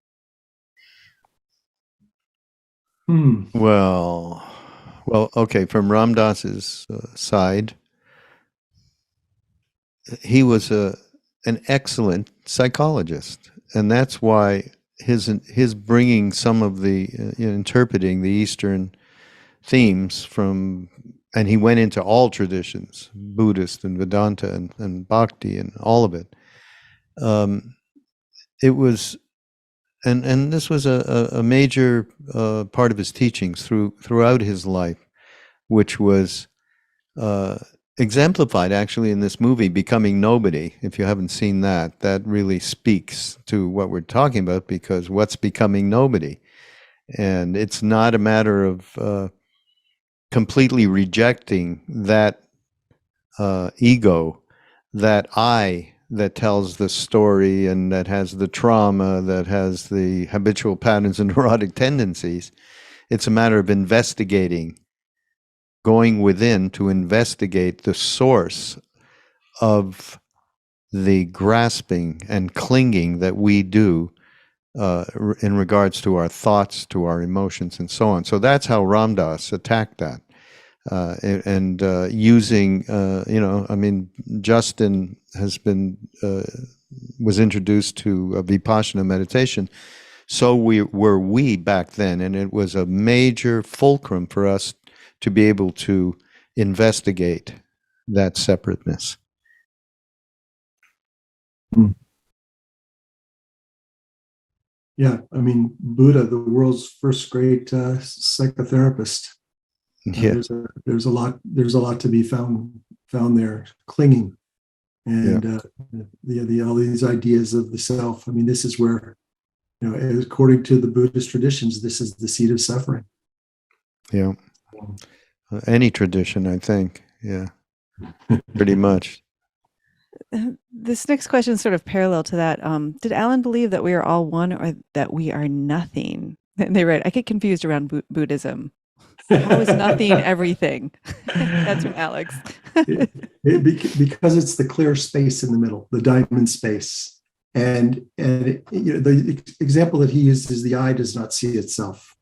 Well, okay. From Ram Dass's side, he was an excellent psychologist, and that's why his bringing some of the interpreting the Eastern themes from, and he went into all traditions, Buddhist and Vedanta and Bhakti and all of it. It was, and this was a major part of his teachings throughout his life, which was exemplified actually in this movie, Becoming Nobody. If you haven't seen that, that really speaks to what we're talking about, because what's becoming nobody? And it's not a matter of completely rejecting that ego, that I that tells the story and that has the trauma, that has the habitual patterns and neurotic tendencies. It's a matter of investigating, going within to investigate the source of the grasping and clinging that we do in regards to our thoughts, to our emotions, and so on. So that's how Ram Dass attacked that. And using, I mean, Justin was introduced to Vipassana meditation. So were we back then, and it was a major fulcrum for us to be able to investigate that separateness. Yeah, I mean, Buddha, the world's first great psychotherapist. Yeah, there's a lot to be found there, clinging, and all these ideas of the self. I mean, this is where, according to the Buddhist traditions, this is the seat of suffering. Yeah, any tradition, I think. Yeah, pretty much. This next question is sort of parallel to that. Did Alan believe that we are all one, or that we are nothing? And they write, I get confused around Buddhism. How is nothing everything? That's from Alex. Because it's the clear space in the middle, the diamond space. And the example that he used is the eye does not see itself.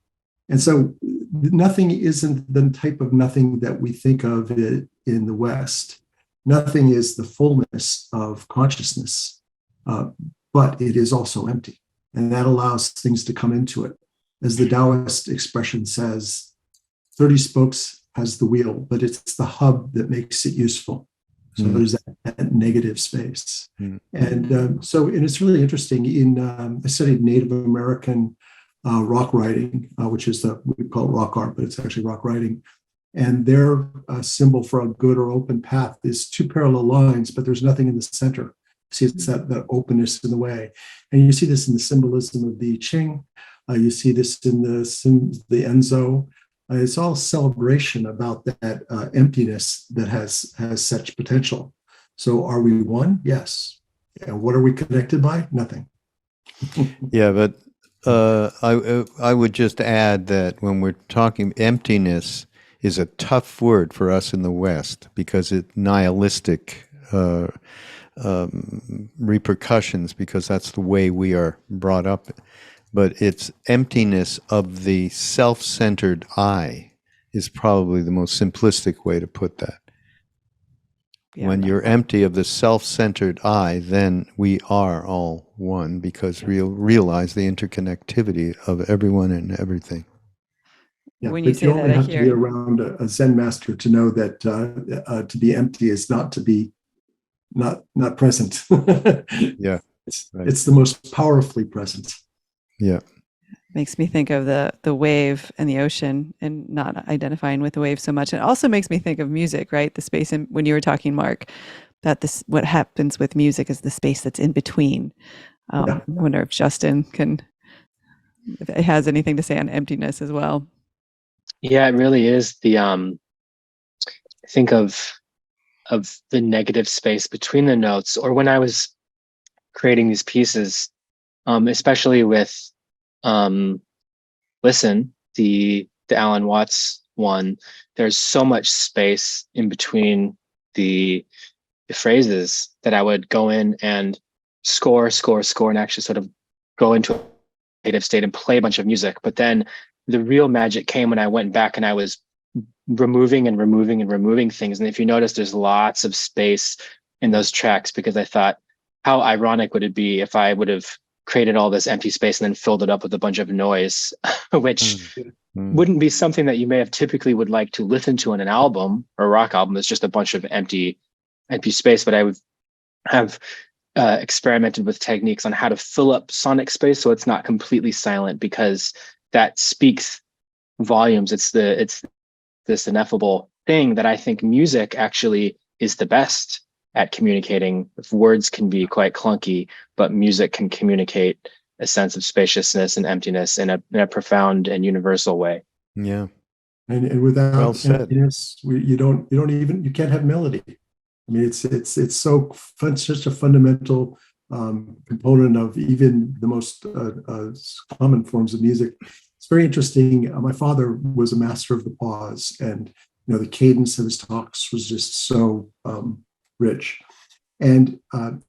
And so nothing isn't the type of nothing that we think of it in the West. Nothing is the fullness of consciousness, but it is also empty. And that allows things to come into it. As the Taoist expression says, 30 spokes has the wheel, but it's the hub that makes it useful. So there's that negative space. And it's really interesting. I studied Native American rock writing, which is we call it rock art, but it's actually rock writing. And their symbol for a good or open path is two parallel lines, but there's nothing in the center. See, it's that openness in the way. And you see this in the symbolism of the I Ching. You see this in the Enzo. It's all celebration about that emptiness that has such potential. So are we one? Yes. And what are we connected by? Nothing. Yeah, but I would just add that when we're talking emptiness is a tough word for us in the West because it's nihilistic repercussions, because that's the way we are brought up. But it's emptiness of the self-centered I is probably the most simplistic way to put that. Yeah, when you're empty of the self-centered I, then we are all one, because we'll realize the interconnectivity of everyone and everything. Yeah, when but you say only that, I have to be hear around a Zen master to know that to be empty is not to be not present. Yeah, it's the most powerfully present. Yeah. makes me think of the wave and the ocean and not identifying with the wave so much. It also makes me think of music, right? The space in, when you were talking, Mark, that this what happens with music is the space that's in between. I wonder if Justin if it has anything to say on emptiness as well. Yeah, it really is the think of the negative space between the notes, or when I was creating these pieces, especially with Listen, the Alan Watts one, there's so much space in between the phrases that I would go in and score, and actually sort of go into a meditative state and play a bunch of music. But then the real magic came when I went back and I was removing things. And if you notice, there's lots of space in those tracks, because I thought, how ironic would it be if I would have created all this empty space and then filled it up with a bunch of noise, which wouldn't be something that you may have typically would like to listen to in an album or a rock album. It's just a bunch of empty space. But I would have experimented with techniques on how to fill up sonic space so it's not completely silent, because that speaks volumes. It's this ineffable thing that I think music actually is the best at communicating. If words can be quite clunky, but music can communicate a sense of spaciousness and emptiness in a profound and universal way. Yeah. And without emptiness, you can't have melody. I mean, it's so fun, such a fundamental component of even the most common forms of music. It's very interesting. My father was a master of the pause, and the cadence of his talks was just so rich. And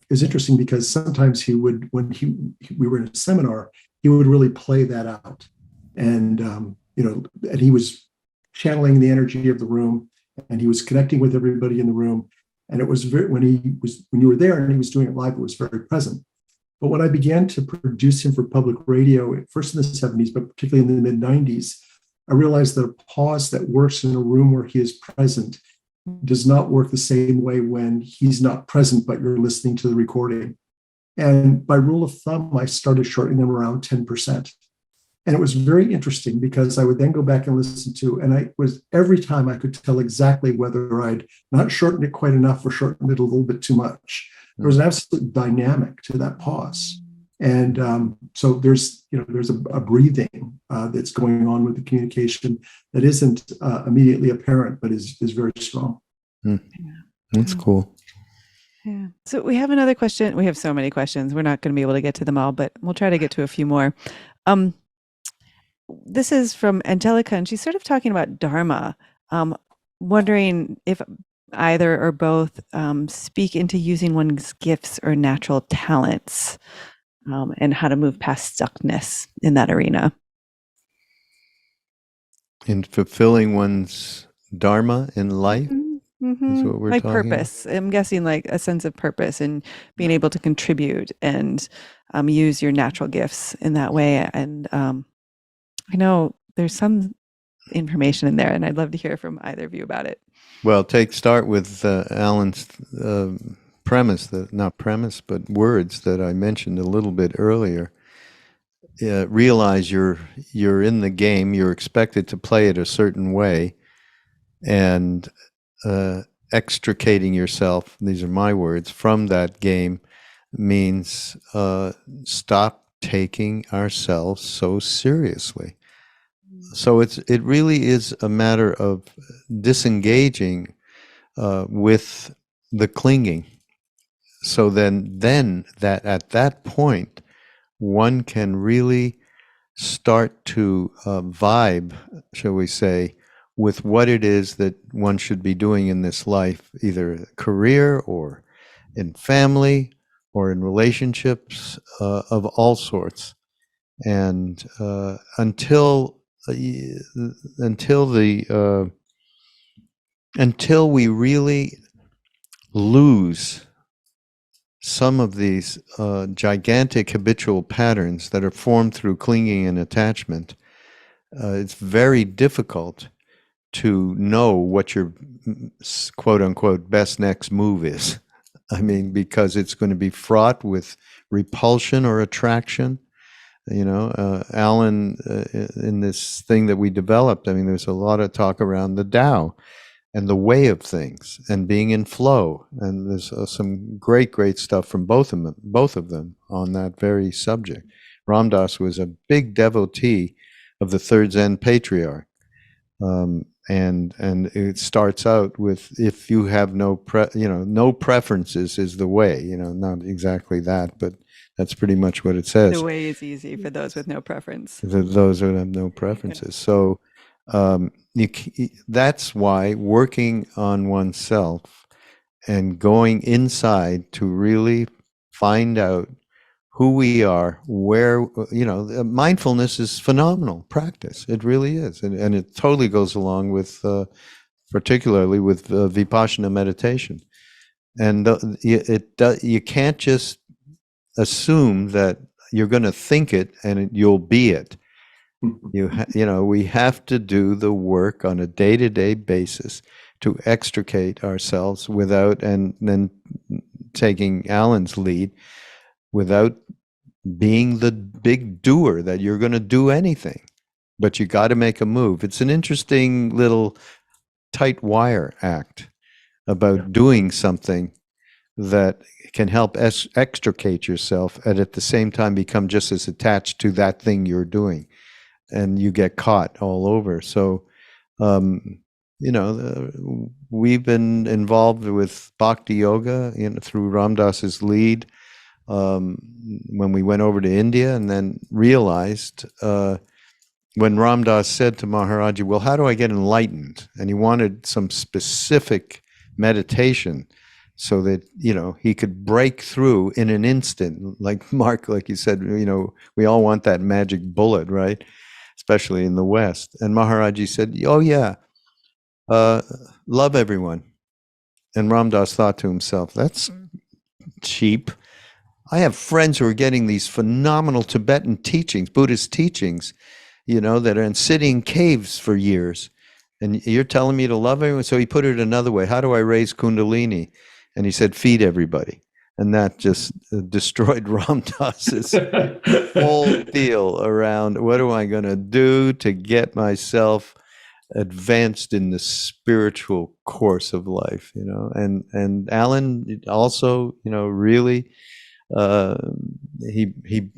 it's interesting because sometimes he would, when we were in a seminar, he would really play that out, and and he was channeling the energy of the room, and he was connecting with everybody in the room. And it was when you were there and he was doing it live, it was very present. But when I began to produce him for public radio, first in the 70s, but particularly in the mid 90s, I realized that a pause that works in a room where he is present does not work the same way when he's not present, but you're listening to the recording. And by rule of thumb, I started shortening them around 10%. And it was very interesting because I would then go back and listen to, and every time I could tell exactly whether I'd not shortened it quite enough or shortened it a little bit too much. There was an absolute dynamic to that pause. And so there's a breathing that's going on with the communication that isn't immediately apparent, but is very strong. That's cool. Yeah. So we have another question. We have so many questions. We're not going to be able to get to them all, but we'll try to get to a few more. This is from Angelica, and she's sort of talking about Dharma, wondering if either or both speak into using one's gifts or natural talents, and how to move past stuckness in that arena. In fulfilling one's Dharma in life? Is what we're like talking purpose. I'm guessing like a sense of purpose and being able to contribute and use your natural gifts in that way. And I know there's some information in there, and I'd love to hear from either of you about it. Well, start with Alan's premise, not premise, but words that I mentioned a little bit earlier. Realize you're in the game. You're expected to play it a certain way, And extricating yourself, these are my words, from that game means stop taking ourselves so seriously. So it really is a matter of disengaging with the clinging. So then that at that point, one can really start to vibe, shall we say, with what it is that one should be doing in this life, either career or in family or in relationships of all sorts. And until we really lose some of these gigantic habitual patterns that are formed through clinging and attachment, it's very difficult to know what your quote unquote best next move is. I mean, because it's going to be fraught with repulsion or attraction. You know, Alan, in this thing that we developed, I mean, there's a lot of talk around the Tao and the way of things and being in flow. And there's some great stuff from both of them on that very subject. Ram Dass was a big devotee of the third Zen patriarch. And it starts out with, if you have no preferences is the way, not exactly that, but that's pretty much what it says. The way is easy for those with no preference. Those who have no preferences. So that's why working on oneself and going inside to really find out who we are, where, mindfulness is phenomenal practice. It really is. And it totally goes along with, particularly with Vipassana meditation. And you can't just assume that you're going to think it and you'll be it. We have to do the work on a day-to-day basis to extricate ourselves without, and then taking Alan's lead, without being the big doer that you're going to do anything, but you got to make a move. It's an interesting little tight wire act about doing something that can help extricate yourself and at the same time become just as attached to that thing you're doing, and you get caught all over. So, we've been involved with Bhakti yoga through Ram Dass's lead when we went over to India, and then realized when Ram Dass said to Maharaji, well, how do I get enlightened? And he wanted some specific meditation so that, he could break through in an instant. Like Mark, like you said, we all want that magic bullet, right? Especially in the West. And Maharaji said, oh yeah, love everyone. And Ram Dass thought to himself, that's cheap. I have friends who are getting these phenomenal Tibetan teachings, Buddhist teachings, that are sitting in caves for years. And you're telling me to love everyone? So he put it another way. How do I raise Kundalini? And he said, feed everybody. And that just destroyed Ram Dass's whole deal around what am I going to do to get myself advanced in the spiritual course of life, And Alan also, really, he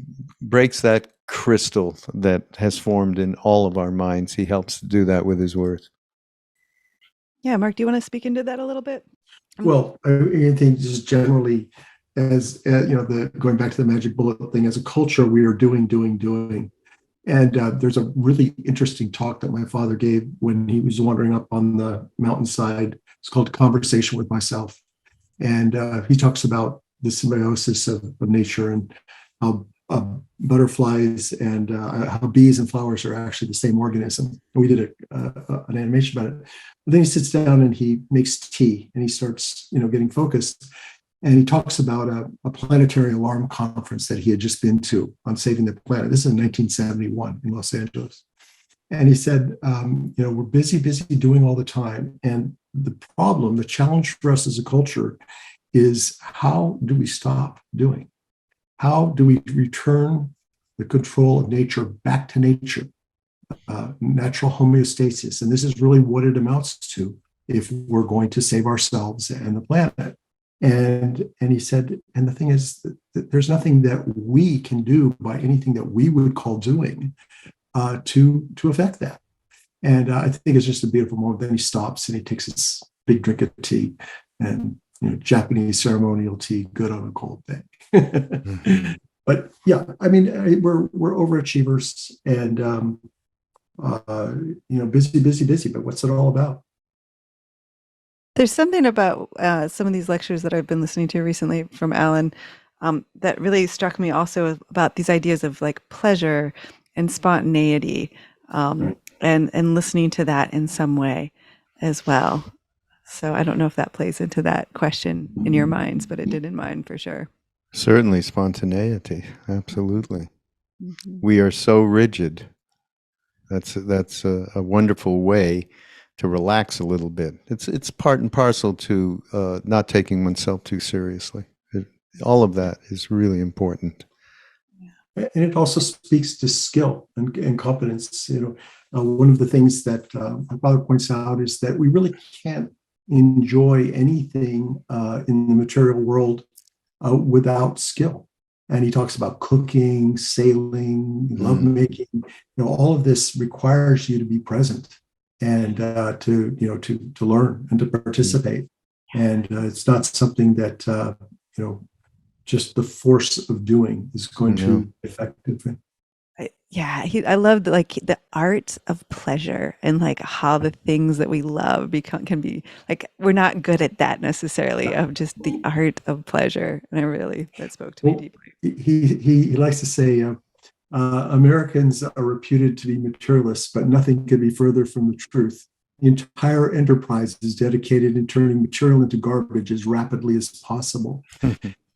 breaks that crystal that has formed in all of our minds. He helps to do that with his words. Yeah, Mark, do you want to speak into that a little bit? Well, I think just generally, as going back to the magic bullet thing, as a culture, we are doing. And there's a really interesting talk that my father gave when he was wandering up on the mountainside. It's called Conversation with Myself. And he talks about the symbiosis of nature, and how butterflies and how bees and flowers are actually the same organism. And we did an animation about it. But then he sits down and he makes tea, and he starts, getting focused. And he talks about a planetary alarm conference that he had just been to on saving the planet. This is in 1971 in Los Angeles. And he said, we're busy doing all the time. And the challenge for us as a culture is, how do we stop doing? How do we return the control of nature back to nature? natural homeostasis. And this is really what it amounts to if we're going to save ourselves and the planet. And he said, and the thing is that there's nothing that we can do by anything that we would call doing to affect that. And I think it's just a beautiful moment. Then he stops and he takes his big drink of tea, and Japanese ceremonial tea, good on a cold day. Mm-hmm. But yeah, I mean, we're overachievers, and busy. But what's it all about? There's something about some of these lectures that I've been listening to recently from Alan that really struck me also about these ideas of like pleasure and spontaneity, right. and listening to that in some way as well. So I don't know if that plays into that question in your minds, but it did in mine for sure. Certainly spontaneity. Absolutely. Mm-hmm. We are so rigid. That's a wonderful way to relax a little bit. It's part and parcel to not taking oneself too seriously. All of that is really important. And it also speaks to skill and competence. One of the things that my father points out is that we really can't enjoy anything in the material world without skill. And he talks about cooking, sailing, lovemaking. All of this requires you to be present and to learn and to participate. And it's not something that just the force of doing is going to be effective. I love the art of pleasure, and like how the things that we love can be like, we're not good at that necessarily, of just the art of pleasure. And that spoke to me deeply. He likes to say Americans are reputed to be materialists, but nothing could be further from the truth. The entire enterprise is dedicated in turning material into garbage as rapidly as possible.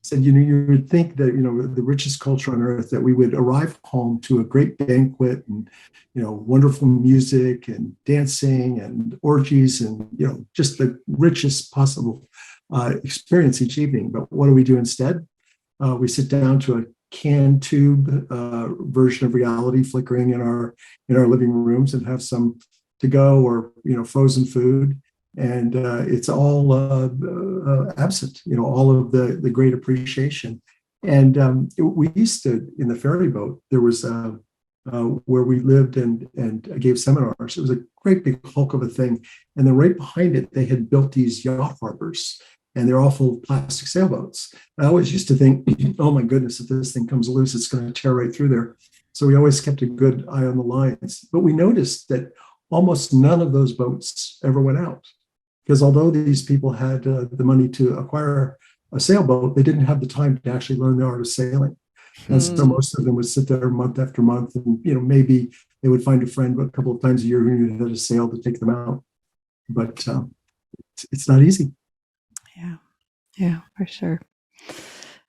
Said, you would think that, the richest culture on earth, that we would arrive home to a great banquet and, wonderful music and dancing and orgies and, just the richest possible experience each evening. But what do we do instead? We sit down to a can tube version of reality flickering in our living rooms and have some to go or, frozen food. And it's all absent, all of the great appreciation. And we used to, in the ferry boat, there was where we lived and gave seminars. It was a great big hulk of a thing. And then right behind it, they had built these yacht harbors, and they're all full of plastic sailboats. I always used to think, oh my goodness, if this thing comes loose, it's going to tear right through there. So we always kept a good eye on the lines. But we noticed that almost none of those boats ever went out. Because although these people had the money to acquire a sailboat, they didn't have the time to actually learn the art of sailing. And so most of them would sit there month after month, and maybe they would find a friend a couple of times a year who knew how to sail to take them out. But it's not easy. Yeah, for sure.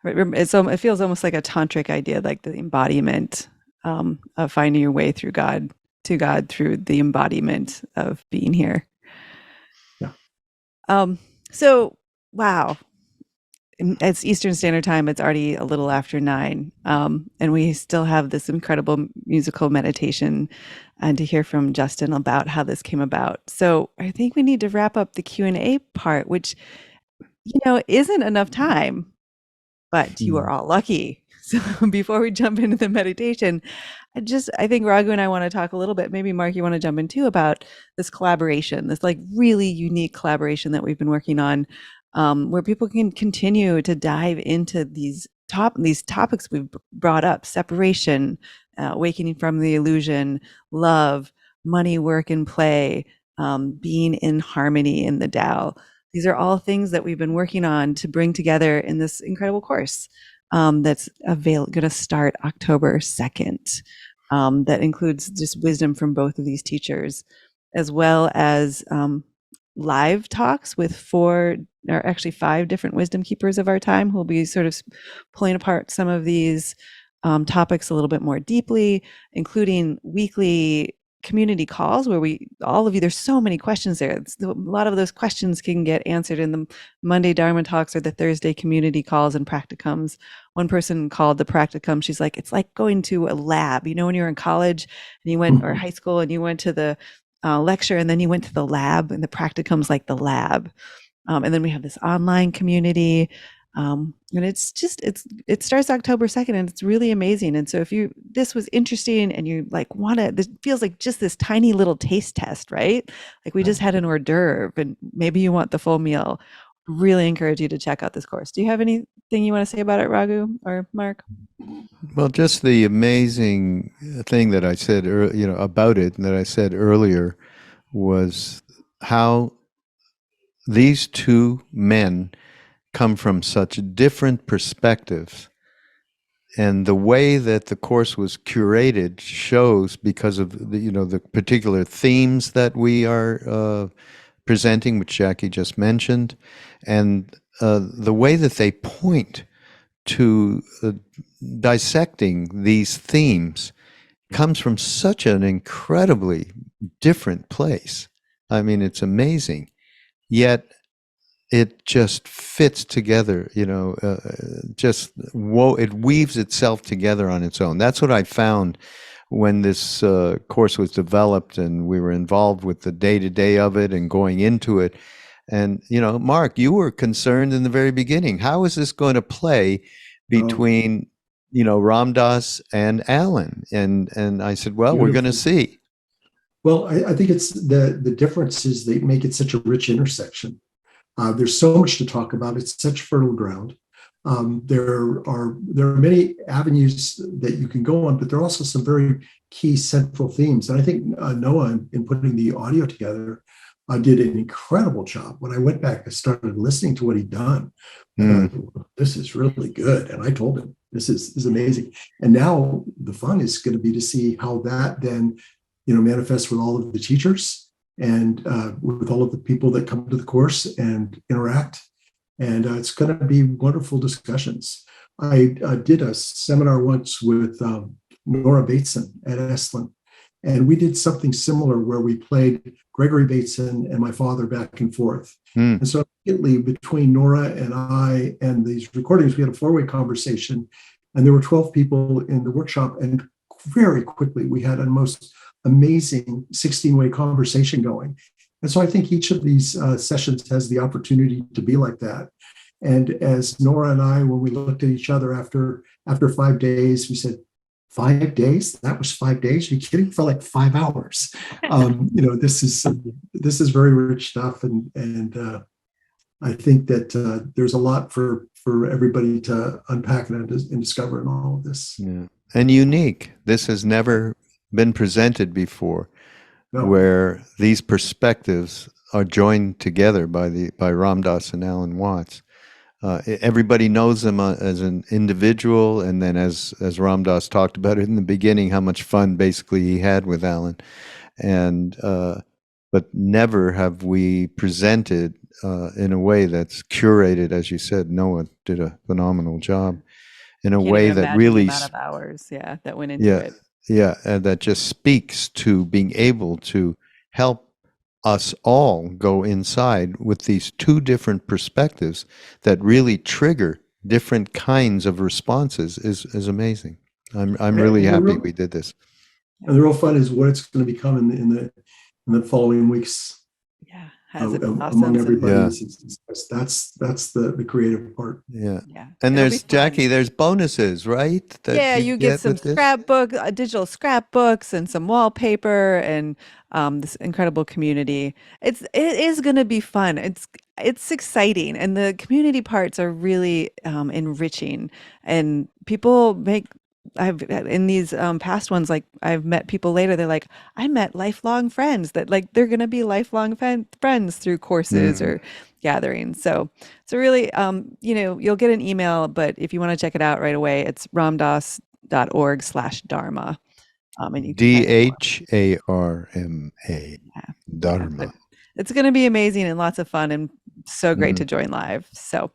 It feels almost like a tantric idea, like the embodiment of finding your way to God through the embodiment of being here. So, wow, it's Eastern Standard Time. It's already a little after 9. And we still have this incredible musical meditation and to hear from Justin about how this came about. So I think we need to wrap up the Q&A part, which, isn't enough time, but you are all lucky. So before we jump into the meditation, I think Raghu and I want to talk a little bit, maybe Mark, you want to jump in too, about this collaboration, this like really unique collaboration that we've been working on, where people can continue to dive into these topics we've brought up: separation, awakening from the illusion, love, money, work, and play, being in harmony in the Tao. These are all things that we've been working on to bring together in this incredible course that's going to start October 2nd. That includes just wisdom from both of these teachers, as well as live talks with 5 different wisdom keepers of our time, who will be sort of pulling apart some of these topics a little bit more deeply, including weekly community calls where all of you, there's so many questions there. A lot of those questions can get answered in the Monday Dharma talks or the Thursday community calls and practicums. One person called the practicum, she's like, it's like going to a lab. You know, when you were in college and you went, or high school, and you went to the lecture and then you went to the lab, and the practicum's like the lab. And then we have this online community. And it starts October 2nd, and it's really amazing. And so if this was interesting and you like this feels like just this tiny little taste test, right? Like we just had an hors d'oeuvre and maybe you want the full meal. Really encourage you to check out this course. Do you have anything you want to say about it, Raghu or Mark? Well, just the amazing thing that I said, about it, and that I said earlier, was how these two men come from such different perspectives, and the way that the course was curated shows, because of the particular themes that we are presenting, which Jackie just mentioned, and the way that they point to dissecting these themes comes from such an incredibly different place. I mean, it's amazing. Yet it just fits together, it weaves itself together on its own. That's what I found when this course was developed and we were involved with the day-to-day of it and going into it. And, Mark, you were concerned in the very beginning. How is this going to play between, Ram Dass and Alan? And I said, well, we're going to see. Well, I think it's the difference is they make it such a rich intersection. There's so much to talk about. It's such fertile ground. There are many avenues that you can go on, but there are also some very key central themes. And I think Noah, in putting the audio together, did an incredible job. When I went back and started listening to what he'd done, this is really good. And I told him, this is amazing. And now the fun is going to be to see how that then manifests with all of the teachers and with all of the people that come to the course and interact. And it's going to be wonderful discussions. I did a seminar once with Nora Bateson at Esalen, and we did something similar where we played Gregory Bateson and my father back and forth. And so immediately between Nora and I and these recordings, we had a four-way conversation, and there were 12 people in the workshop, and very quickly we had a most amazing 16-way conversation going. And so I think each of these sessions has the opportunity to be like that. And as Nora and I, when we looked at each other after 5 days, we said, 5 days? That was 5 days? Are you kidding? It felt like 5 hours. This is very rich stuff. And I think that there's a lot for everybody to unpack and discover in all of this. Yeah. And unique. This has never been presented before, where these perspectives are joined together by Ram Dass and Alan Watts. Everybody knows them as an individual, and then as Ram Dass talked about it in the beginning, how much fun basically he had with Alan, and but never have we presented in a way that's curated, as you said. Noah did a phenomenal job in a way that really the amount of hours, that went into it. Yeah, and that just speaks to being able to help us all go inside with these two different perspectives that really trigger different kinds of responses is amazing. I'm really happy we did this. And the real fun is what it's going to become in the following weeks. Yeah, among everybody. Yeah. That's the creative part. Yeah. And there's Jackie, there's bonuses, right? That you get some digital scrapbooks and some wallpaper and this incredible community. It is going to be fun. It's exciting, and the community parts are really enriching, and people make. In these past ones, like I've met people later, they're like, I met lifelong friends that like they're going to be lifelong friends through courses or gatherings. So really, you'll get an email, but if you want to check it out right away, it's ramdass.org/Dharma. And you can DHARMA. Dharma. It's going to be amazing and lots of fun and so great to join live. So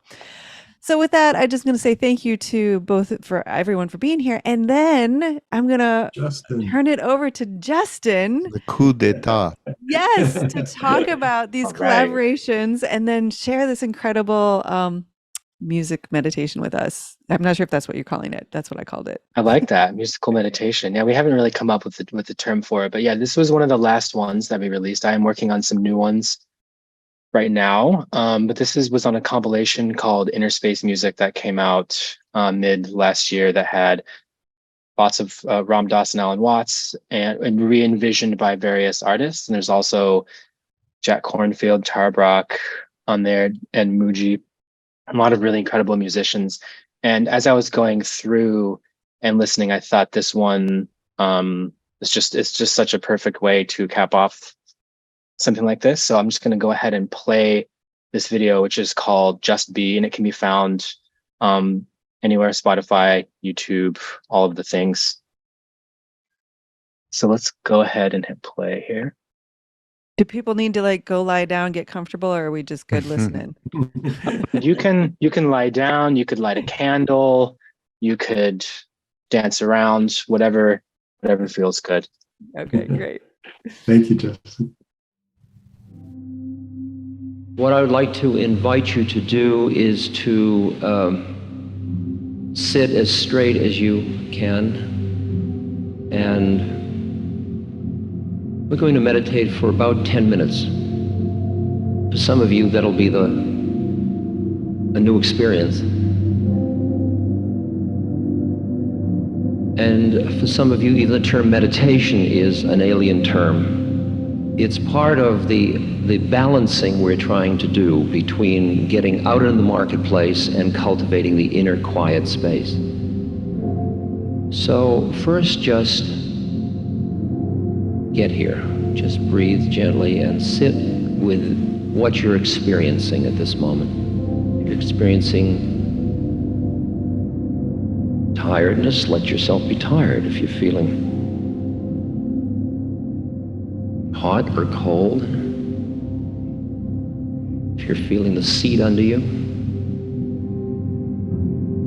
So with that, I'm just going to say thank you to both for everyone for being here. And then I'm going to turn it over to Justin. The coup d'etat. Yes, to talk about these collaborations and then share this incredible music meditation with us. I'm not sure if that's what you're calling it. That's what I called it. I like that, musical meditation. Yeah, we haven't really come up with the term for it, but yeah, this was one of the last ones that we released. I am working on some new ones right now, but this was on a compilation called Inner Space Music that came out mid last year that had lots of Ram Dass and Alan Watts and re-envisioned by various artists. And there's also Jack Kornfield, Tarbrock on there, and Muji, a lot of really incredible musicians. And as I was going through and listening, I thought this one it's just such a perfect way to cap off something like this. So I'm just going to go ahead and play this video, which is called Just Be, and it can be found anywhere, Spotify, YouTube, all of the things. So let's go ahead and hit play here. Do people need to like go lie down, get comfortable, or are we just good listening? You can lie down, you could light a candle, you could dance around, whatever feels good. Okay, great. Thank you, Justin. What I would like to invite you to do is to sit as straight as you can, and we're going to meditate for about 10 minutes. For some of you, that'll be a new experience. And for some of you, even the term meditation is an alien term. It's part of the balancing we're trying to do between getting out in the marketplace and cultivating the inner quiet space. So first, just get here. Just breathe gently and sit with what you're experiencing at this moment. If you're experiencing tiredness, let yourself be tired. If you're feeling hot or cold, if you're feeling the seat under you,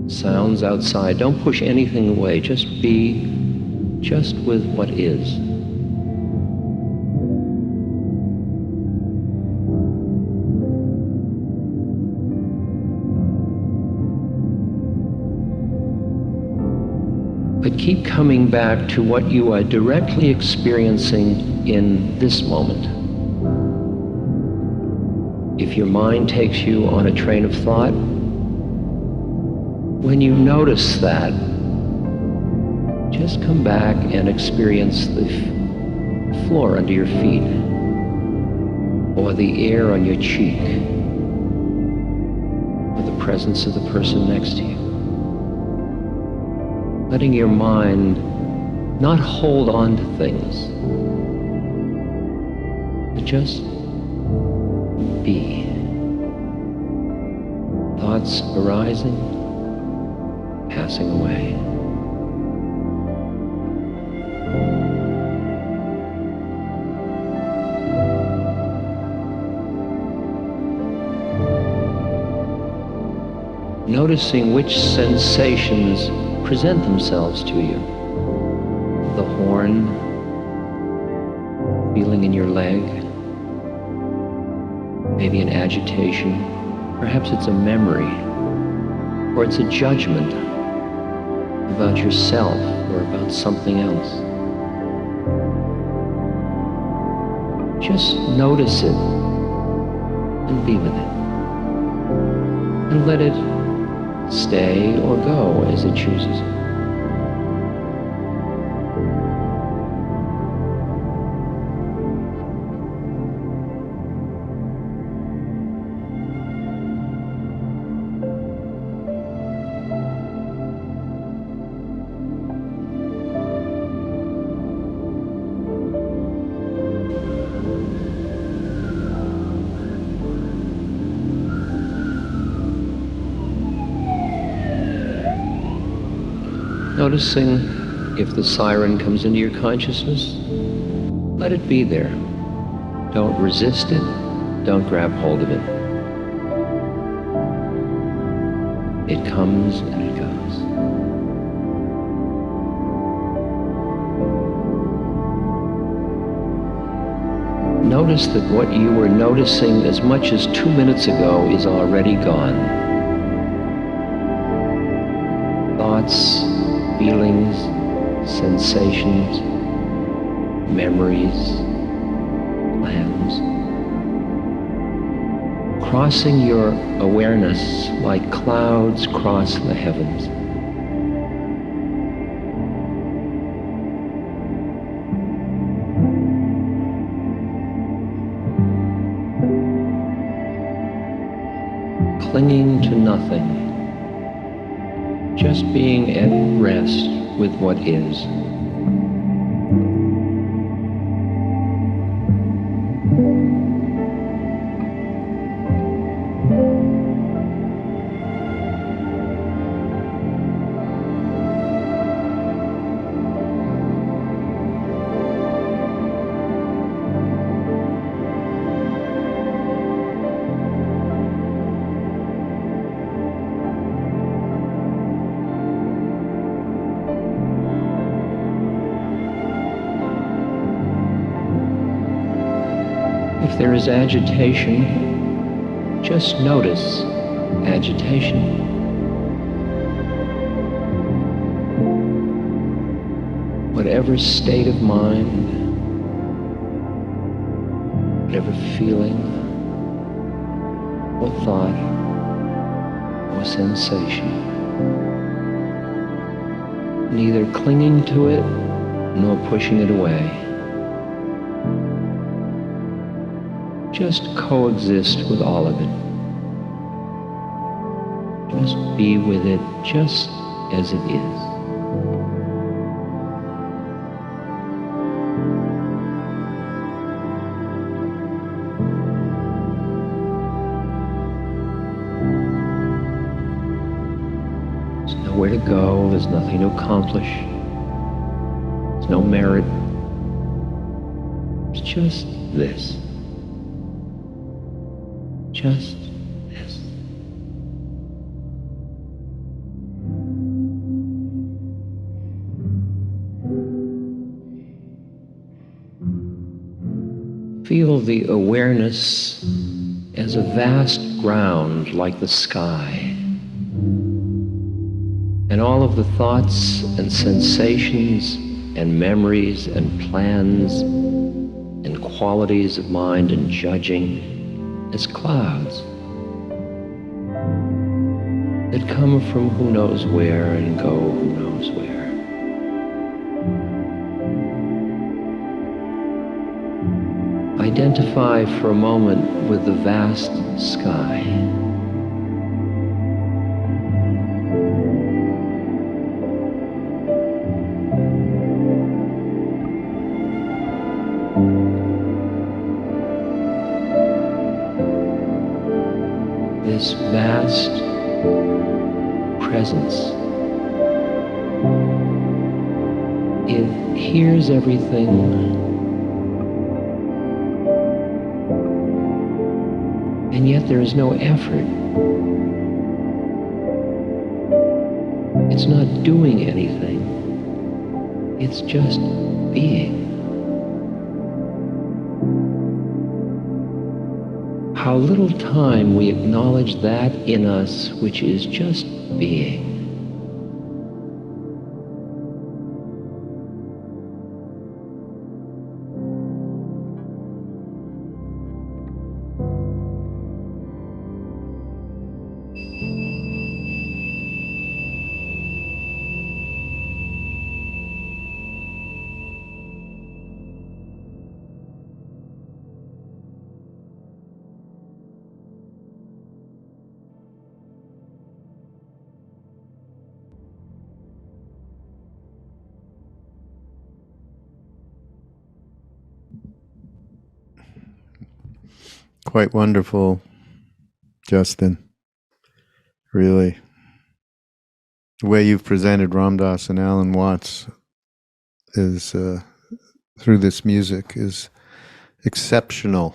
sounds outside, don't push anything away. Just be just with what is. But keep coming back to what you are directly experiencing in this moment. If your mind takes you on a train of thought, when you notice that, just come back and experience the floor under your feet, or the air on your cheek, or the presence of the person next to you. Letting your mind not hold on to things, but just be. Thoughts arising, passing away. Noticing which sensations present themselves to you. The horn, feeling in your leg, maybe an agitation, perhaps it's a memory, or it's a judgment about yourself or about something else. Just notice it and be with it, and let it stay or go as it chooses. Noticing if the siren comes into your consciousness, let it be there. Don't resist it. Don't grab hold of it. It comes and it goes. Notice that what you were noticing as much as 2 minutes ago is already gone. Thoughts, feelings, sensations, memories, plans. Crossing your awareness like clouds cross the heavens. Clinging to nothing, just being at rest with what is. If there is agitation, just notice agitation. Whatever state of mind, whatever feeling, or thought, or sensation, neither clinging to it nor pushing it away. Just coexist with all of it. Just be with it just as it is. There's nowhere to go, there's nothing to accomplish, there's no merit. It's just this. Just this. Feel the awareness as a vast ground like the sky. And all of the thoughts and sensations and memories and plans and qualities of mind and judging as clouds that come from who knows where and go who knows where. Identify for a moment with the vast sky. This vast presence. It hears everything. And yet there is no effort. It's not doing anything. It's just being. How little time we acknowledge that in us which is just being. Quite wonderful, Justin. Really. The way you've presented Ram Dass and Alan Watts is through this music is exceptional.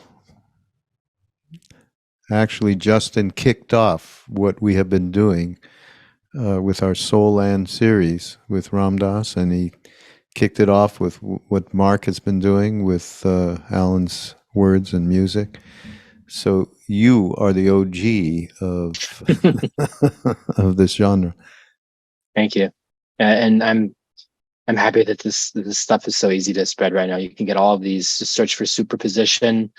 Actually, Justin kicked off what we have been doing with our Soul Land series with Ram Dass, and he kicked it off with what Mark has been doing with Alan's words and music. So you are the OG of this genre. Thank you. And I'm happy that this stuff is so easy to spread right now. You can get all of these. Just search for superposition,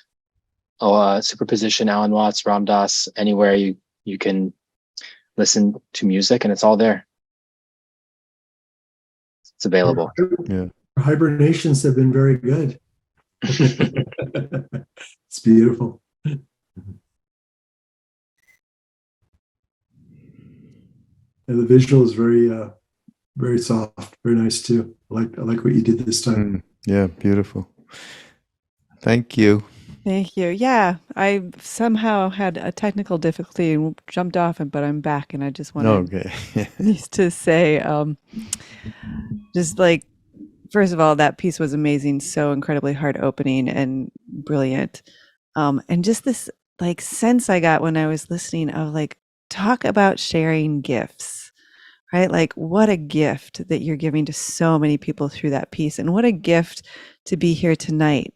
Alan Watts, Ram Dass, anywhere you can listen to music, and it's all there. It's available. Yeah. Hibernations have been very good. It's beautiful. And the visual is very soft, very nice too. I like what you did this time. Yeah, beautiful. Thank you. Thank you. Yeah, I somehow had a technical difficulty and jumped off, but I'm back, and I just wanted to say, just like, first of all, that piece was amazing, so incredibly heart-opening and brilliant, and just this like sense I got when I was listening of like, talk about sharing gifts, right? Like, what a gift that you're giving to so many people through that piece, and what a gift to be here tonight.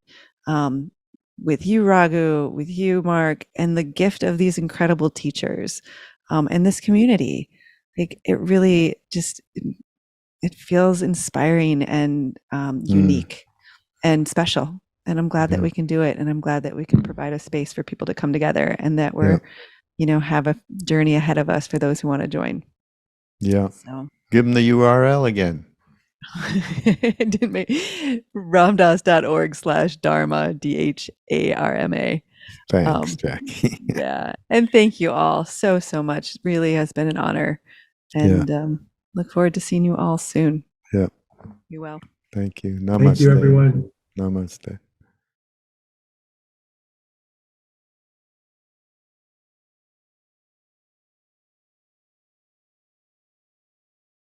With you, Raghu, with you, Mark, and the gift of these incredible teachers, and this community. Like, it really just, it feels inspiring and unique and special. And I'm glad that we can do it. And I'm glad that we can provide a space for people to come together, and that we're, have a journey ahead of us for those who want to join. Yeah. So. Give them the URL again. ramdas.org/Dharma, DHARMA. Thanks, Jackie. Yeah. And thank you all so much. Really has been an honor. And look forward to seeing you all soon. Yeah. Be well. Thank you. Namaste. Thank you, everyone. Namaste.